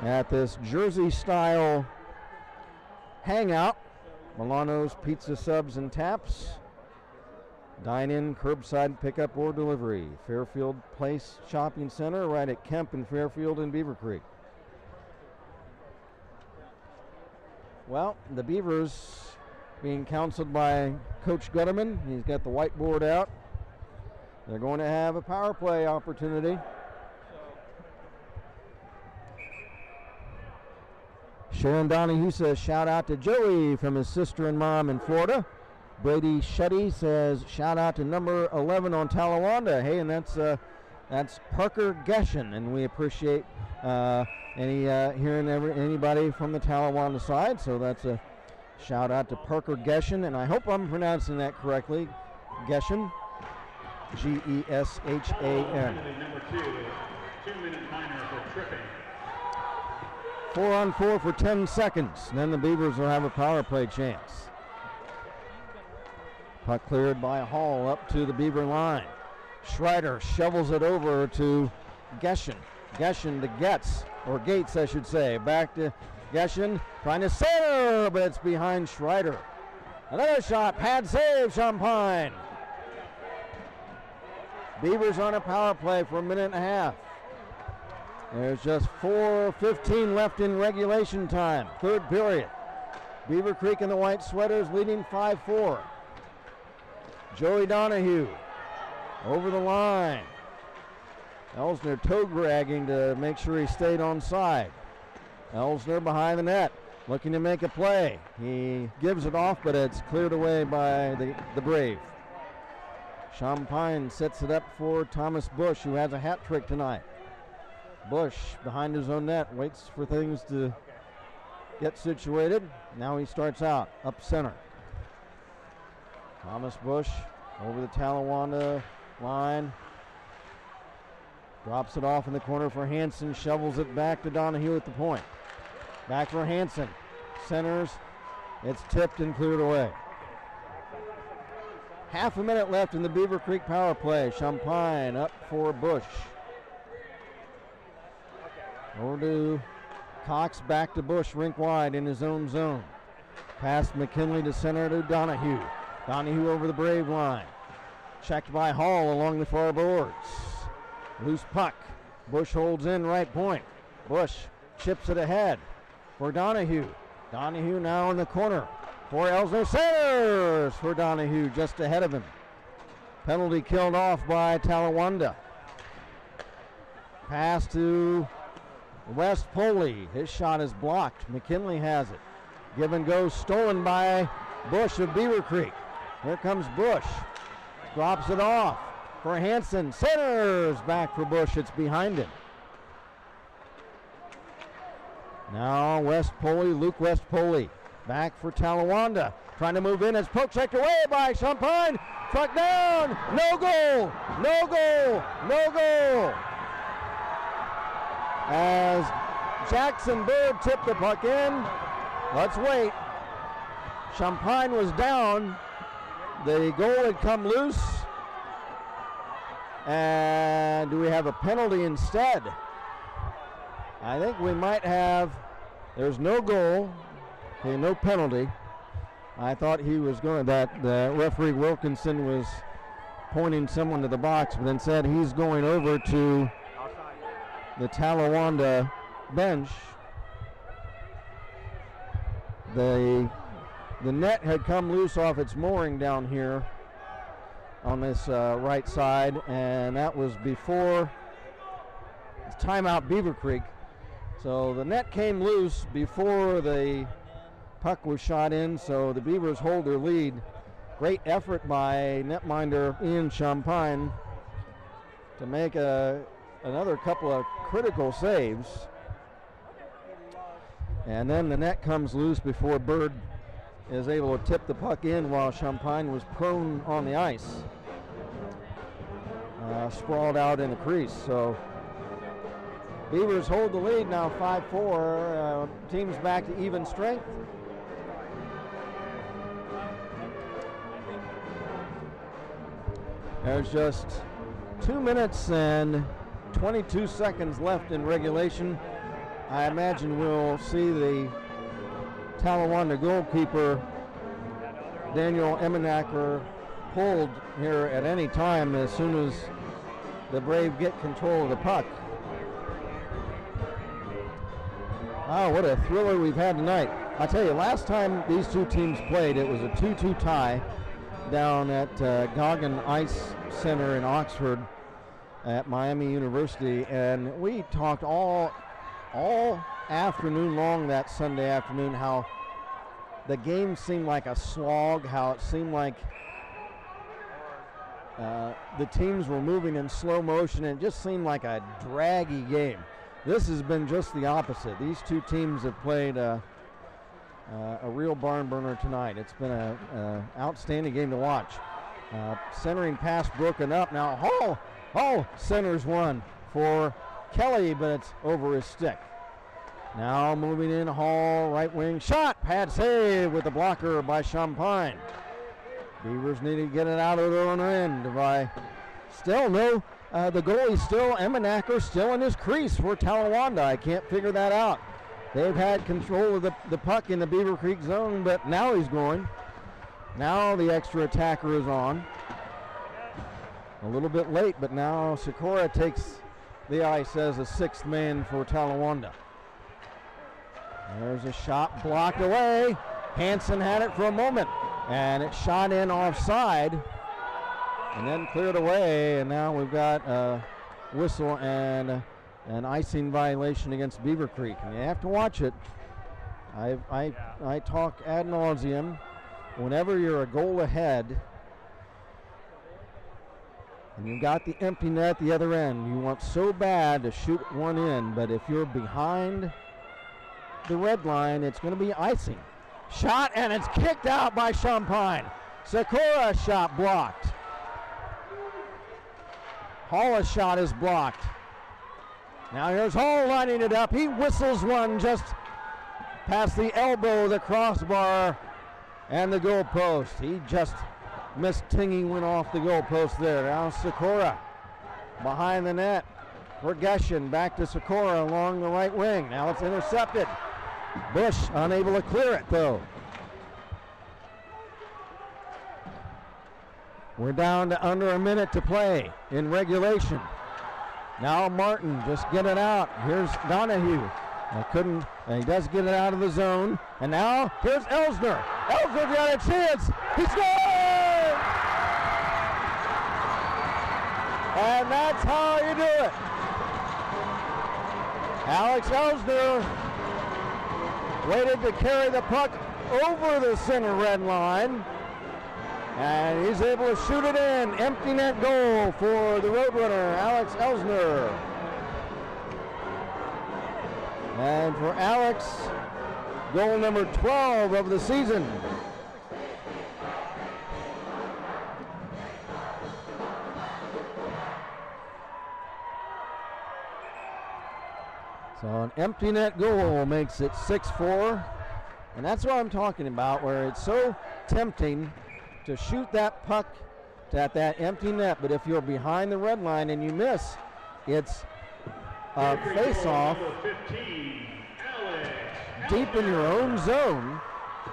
At this Jersey-style hangout, Milano's Pizza, Subs, and Taps. Dine-in, curbside pickup or delivery. Fairfield Place Shopping Center, right at Kemp and Fairfield in Beavercreek. Well, the Beavers being counseled by Coach Gutterman. He's got the whiteboard out. They're going to have a power play opportunity. Sharon Donahue says shout out to Joey from his sister and mom in Florida. Brady Shetty says shout out to number 11 on Talawanda. Hey, and that's Parker Geshen, and we appreciate hearing anybody from the Talawanda side. So that's a Shout out to Parker Geshen, and I hope I'm pronouncing that correctly. Geshen, G-E-S-H-A-N. Number 2, 2-minute minor for tripping. 4 on 4 for 10 seconds. Then the Beavers will have a power play chance. Puck cleared by Hall up to the Beaver line. Schreider shovels it over to Geshen. Geshen to Gates, I should say. Back to Geshen, trying to center, but it's behind Schreider. Another shot, pad save, Champagne. Beavers on a power play for a minute and a half. There's just 4:15 left in regulation time, third period. Beavercreek and the White Sweaters leading 5-4. Joey Donahue over the line. Elsner toe dragging to make sure he stayed on side. Elsner behind the net, looking to make a play. He gives it off, but it's cleared away by the Brave. Champagne sets it up for Thomas Bush, who has a hat trick tonight. Bush behind his own net, waits for things to get situated. Now he starts out, up center. Thomas Bush over the Talawanda line. Drops it off in the corner for Hanson, shovels it back to Donahue at the point. Back for Hanson, centers, it's tipped and cleared away. Half a minute left in the Beavercreek power play. Champagne up for Bush. Over to Cox, back to Bush, rink wide in his own zone. Past McKinley to center to Donahue. Donahue over the Brave line. Checked by Hall along the far boards. Loose puck. Bush holds in right point. Bush chips it ahead for Donahue. Donahue now in the corner for Elsner. Centers for Donahue just ahead of him. Penalty killed off by Talawanda. Pass to West Poley. His shot is blocked. McKinley has it. Give and go stolen by Bush of Beavercreek. Here comes Bush. Drops it off for Hanson. Centers back for Bush. It's behind him. Now West Poley, Luke West Poley. Back for Talawanda. Trying to move in. It's poke checked away by Champagne. Truck down. No goal. No goal. No goal. As Jackson Bird tipped the puck in. Let's wait. Champagne was down. The goal had come loose. And do we have a penalty instead? I think we might have. There's no goal. Okay, no penalty. I thought he was going, that the referee Wilkinson was pointing someone to the box, but then said he's going over to the Talawanda bench. The net had come loose off its mooring down here on this right side, and that was before timeout Beavercreek. So the net came loose before the puck was shot in, so the Beavers hold their lead. Great effort by netminder Ian Champagne to make another couple of critical saves. And then the net comes loose before Bird is able to tip the puck in while Champagne was prone on the ice, sprawled out in the crease. So Beavers hold the lead now 5-4. Teams back to even strength. There's just 2 minutes and 22 seconds left in regulation. I imagine we'll see the Talawanda goalkeeper, Daniel Emenacker, pulled here at any time as soon as the Brave get control of the puck. Oh, what a thriller we've had tonight. I tell you, last time these two teams played, it was a 2-2 tie down at Goggin Ice Center in Oxford at Miami University, and we talked all afternoon long that Sunday afternoon how the game seemed like a slog, how it seemed like the teams were moving in slow motion, and it just seemed like a draggy game. This has been just the opposite. These two teams have played a real barn burner tonight. It's been an outstanding game to watch. Centering pass broken up. Now Hall centers one for Kelly, but it's over his stick. Now moving in, Hall, right wing shot. Pad save with the blocker by Champagne. Beavers need to get it out of their own end by still no. The goalie's still, Emmenacker still in his crease for Talawanda. I can't figure that out. They've had control of the puck in the Beavercreek zone, but now he's going. Now the extra attacker is on. A little bit late, but now Sikora takes the ice as a sixth man for Talawanda. There's a shot blocked away. Hanson had it for a moment, and it shot in offside, and then cleared away, and now we've got a whistle and an icing violation against Beavercreek, and you have to watch it. I talk ad nauseum. Whenever you're a goal ahead and you've got the empty net at the other end, you want so bad to shoot one in, but if you're behind the red line, it's going to be icing. Shot, and it's kicked out by Champagne. Sikora shot blocked. Hall's shot is blocked. Now here's Hall lining it up. He whistles one just past the elbow of the crossbar and the goal post. He just missed Tingy, went off the goal post there. Now Sikora behind the net. Progression back to Sikora along the right wing. Now it's intercepted. Bush unable to clear it though. We're down to under a minute to play in regulation. Now Martin just get it out. Here's Donahue. He does get it out of the zone. And now here's Elsner. Elsner got a chance. He scored! And that's how you do it. Alex Elsner waited to carry the puck over the center red line. And he's able to shoot it in. Empty net goal for the Roadrunner, Alex Elsner. And for Alex, goal number 12 of the season. So an empty net goal makes it 6-4. And that's what I'm talking about, where it's so tempting to shoot that puck at that empty net, but if you're behind the red line and you miss, it's a face-off deep in your own zone,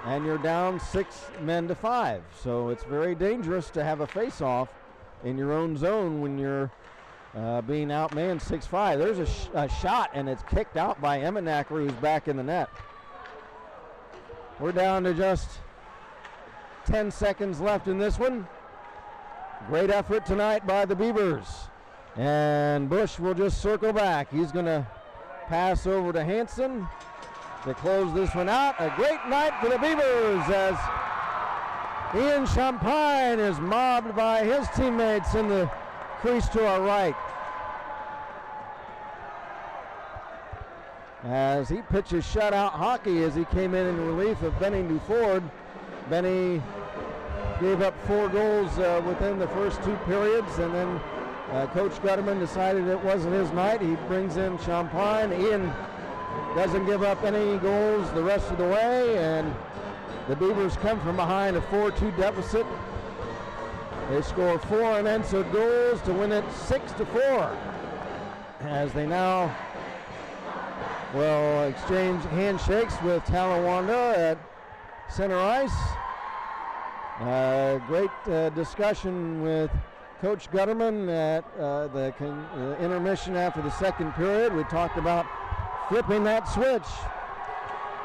and you're down 6 men to 5. So it's very dangerous to have a face-off in your own zone when you're being outmanned 6-5. There's a shot, and it's kicked out by Emmenacker, who's back in the net. We're down to just 10 seconds left in this one. Great effort tonight by the Beavers. And Bush will just circle back. He's going to pass over to Hanson to close this one out. A great night for the Beavers as Ian Champagne is mobbed by his teammates in the crease to our right. As he pitches shutout hockey as he came in relief of Benny Duford. Benny gave up 4 goals within the first 2 periods, and then Coach Gutterman decided it wasn't his night. He brings in Champagne. Ian doesn't give up any goals the rest of the way, and the Beavers come from behind a 4-2 deficit. They score 4 unanswered goals to win it 6-4, as they now will exchange handshakes with Talawanda at center ice. Great discussion with Coach Gutterman at the intermission after the second period. We talked about flipping that switch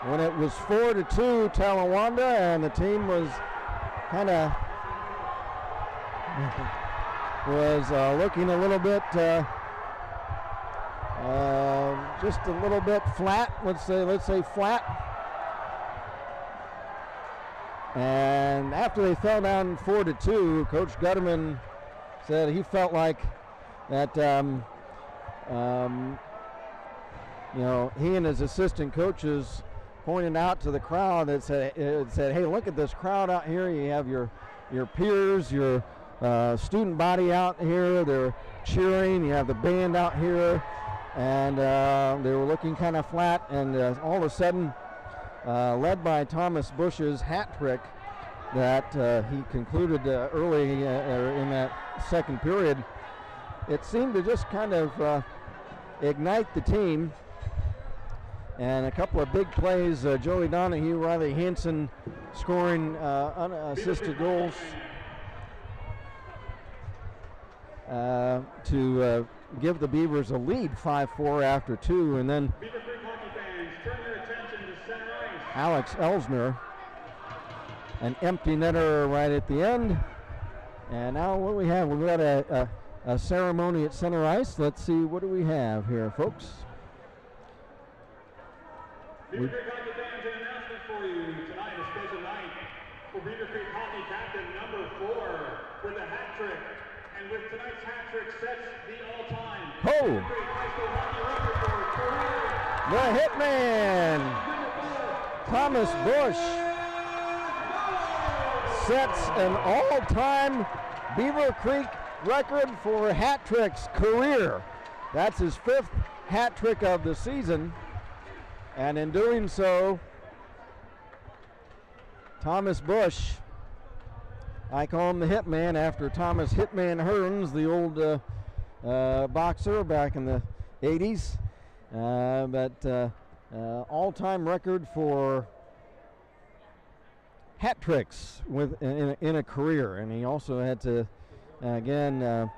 when it was 4-2 Talawanda, and the team was kind of looking a little bit just a little bit flat. Let's say flat. And after they fell down 4-2, Coach Gutterman said he felt like that, he and his assistant coaches pointed out to the crowd that said, hey, look at this crowd out here. You have your peers, your student body out here. They're cheering. You have the band out here. And they were looking kind of flat. And all of a sudden, led by Thomas Bush's hat trick that he concluded early in that second period, it seemed to just kind of ignite the team. And a couple of big plays, Joey Donahue, Riley Hanson scoring unassisted goals to give the Beavers a lead 5-4 after 2. And then Beavercreek hockey fans, turn your attention to center ice. Alex Elsner, an empty netter right at the end. And now what we have, we've got a ceremony at center ice. Let's see, what do we have here, folks? Beavercreek hockey fans, an announcement for you. Tonight, a special night for Beavercreek hockey captain number 4 with a hat trick. And with tonight's hat trick sets the all-time Beavercreek high school hockey record for career. The Hitman, Thomas Bush, sets an all-time Beavercreek record for hat tricks career. That's his 5th hat trick of the season. And in doing so, Thomas Bush, I call him the Hitman after Thomas Hitman Hearns, the old boxer back in the 80s. But all-time record for hat tricks in a career. And he also had to, again,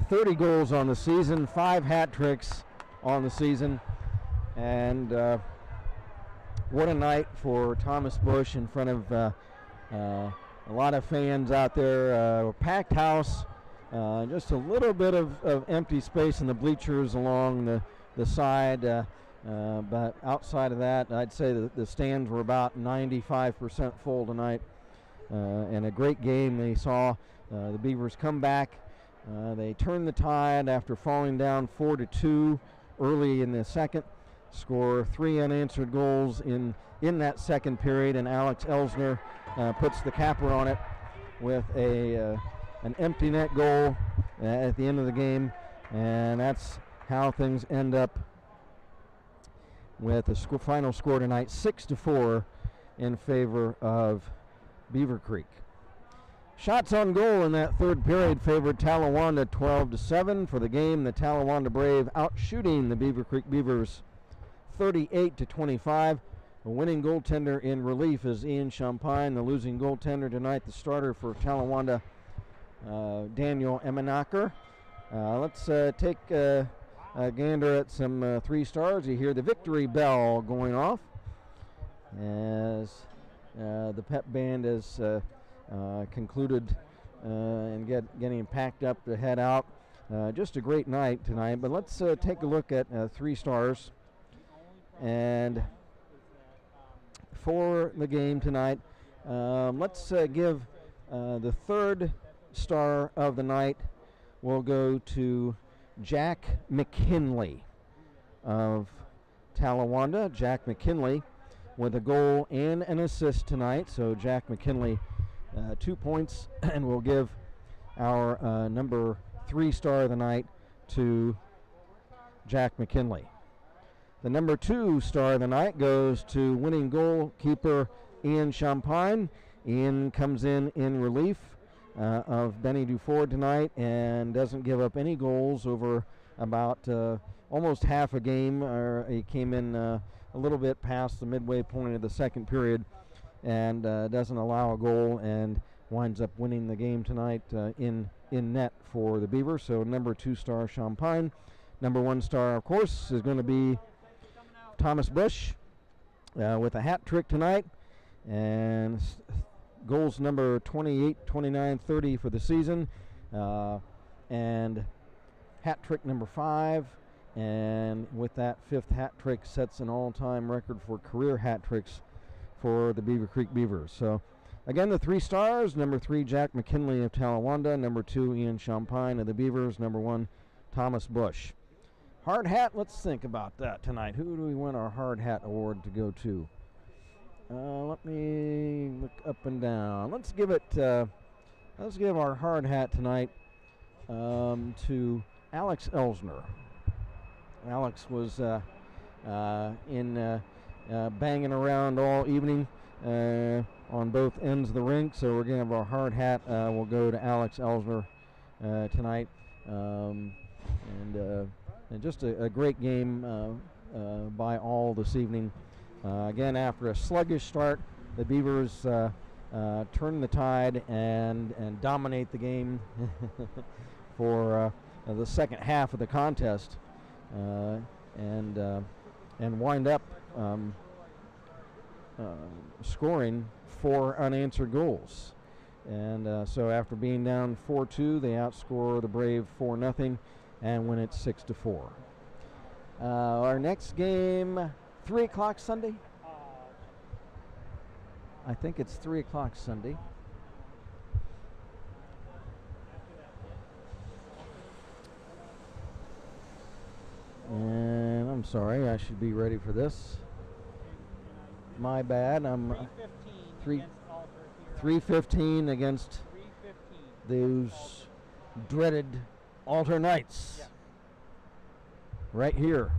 30 goals on the season, 5 hat tricks on the season. And what a night for Thomas Bush in front of a lot of fans out there. Packed house, just a little bit of empty space in the bleachers along the side. But outside of that, I'd say the stands were about 95% full tonight. And a great game. They saw the Beavers come back. They turned the tide after falling down 4-2 early in the second. Score 3 unanswered goals in that second period, and Alex Elsner puts the capper on it with an empty net goal at the end of the game, and that's how things end up with the final score tonight, 6-4 in favor of Beavercreek. Shots on goal in that third period favored Talawanda 12-7 for the game. The Talawanda Brave outshooting the Beavercreek Beavers 38-25. The winning goaltender in relief is Ian Champagne. The losing goaltender tonight, the starter for Talawanda, Daniel Emenacher. Let's take a gander at some 3 stars. You hear the victory bell going off as the pep band is concluded and getting packed up to head out. Just a great night tonight, but let's take a look at 3 stars. And for the game tonight, let's give the 3rd star of the night will go to Jack McKinley of Talawanda. Jack McKinley with a goal and an assist tonight. So Jack McKinley 2 points, and we'll give our number 3 star of the night to Jack McKinley. The number 2 star of the night goes to winning goalkeeper Ian Champagne. Ian comes in relief of Benny Duford tonight and doesn't give up any goals over about almost half a game. He came in a little bit past the midway point of the second period and doesn't allow a goal and winds up winning the game tonight in net for the Beavers. So number 2 star Champagne. Number 1 star, of course, is going to be Thomas Bush with a hat trick tonight, and goals number 28, 29, 30 for the season, and hat trick number 5, and with that 5th hat trick sets an all-time record for career hat tricks for the Beavercreek Beavers. So again, the 3 stars: number 3 Jack McKinley of Talawanda, number 2 Ian Champagne of the Beavers, number 1 Thomas Bush. Hard hat, let's think about that tonight. Who do we want our hard hat award to go to? Let me look up and down. Let's give our hard hat tonight to Alex Elsner. Alex was banging around all evening on both ends of the rink, so we're going to have our hard hat. We'll go to Alex Elsner tonight. And just a great game by all this evening. Again, after a sluggish start, the Beavers turn the tide and dominate the game for the second half of the contest, and wind up scoring 4 unanswered goals. And so after being down 4-2, they outscore the Brave 4-0 and win it 6-4. Our next game, 3 o'clock Sunday? I think it's 3 o'clock Sunday. And I'm sorry, I should be ready for this. My bad. I'm 3:15 against those dreaded Alter Knights. Yeah. Right here.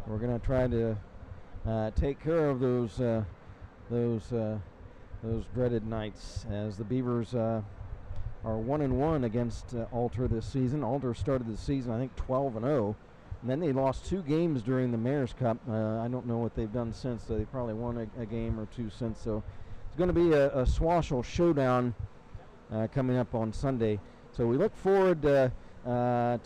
We're going to try to take care of those dreaded Knights, as the Beavers are 1-1 against Alter this season. Alter started the season, I think, 12-0. And then they lost 2 games during the Mayor's Cup. I don't know what they've done since. They probably won a game or 2 since. So it's going to be a Swashel showdown coming up on Sunday. So we look forward to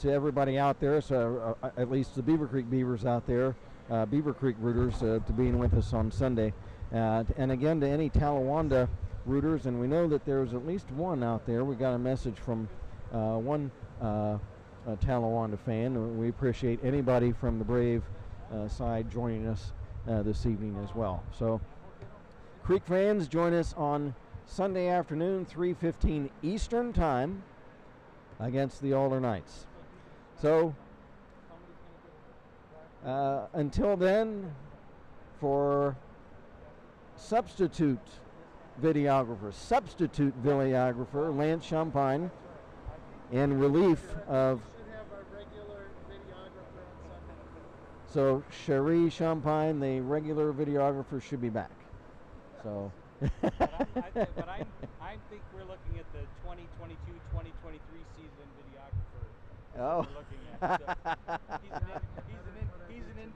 everybody out there, so at least the Beavercreek Beavers out there, Beavercreek rooters, to being with us on Sunday. And again, to any Talawanda rooters, and we know that there's at least one out there. We got a message from one Talawanda fan. We appreciate anybody from the Brave side joining us this evening as well. So Creek fans, join us on Sunday afternoon, 3:15 Eastern Time, against the Alder Knights. So until then, for substitute videographer Lance Champagne, in relief of, so Cherie Champagne, the regular videographer, should be back. So I think we're looking at the 2022-2023 season videographer. Oh. We're looking at.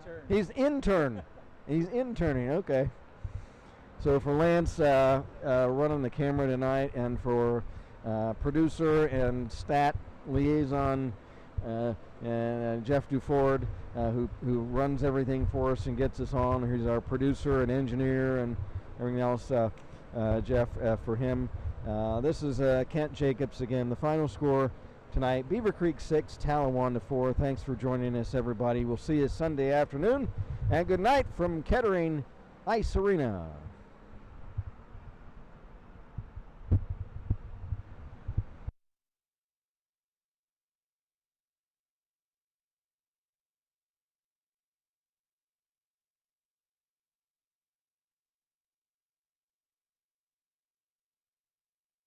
So he's an intern. He's interning. Okay. So for Lance running the camera tonight, and for producer and stat liaison and Jeff Duford, who runs everything for us and gets us on. He's our producer and engineer and everything else. Jeff, for him. This is Kent Jacobs again. The final score tonight: Beavercreek 6, Talawanda 4. Thanks for joining us, everybody. We'll see you Sunday afternoon, and good night from Kettering Ice Arena.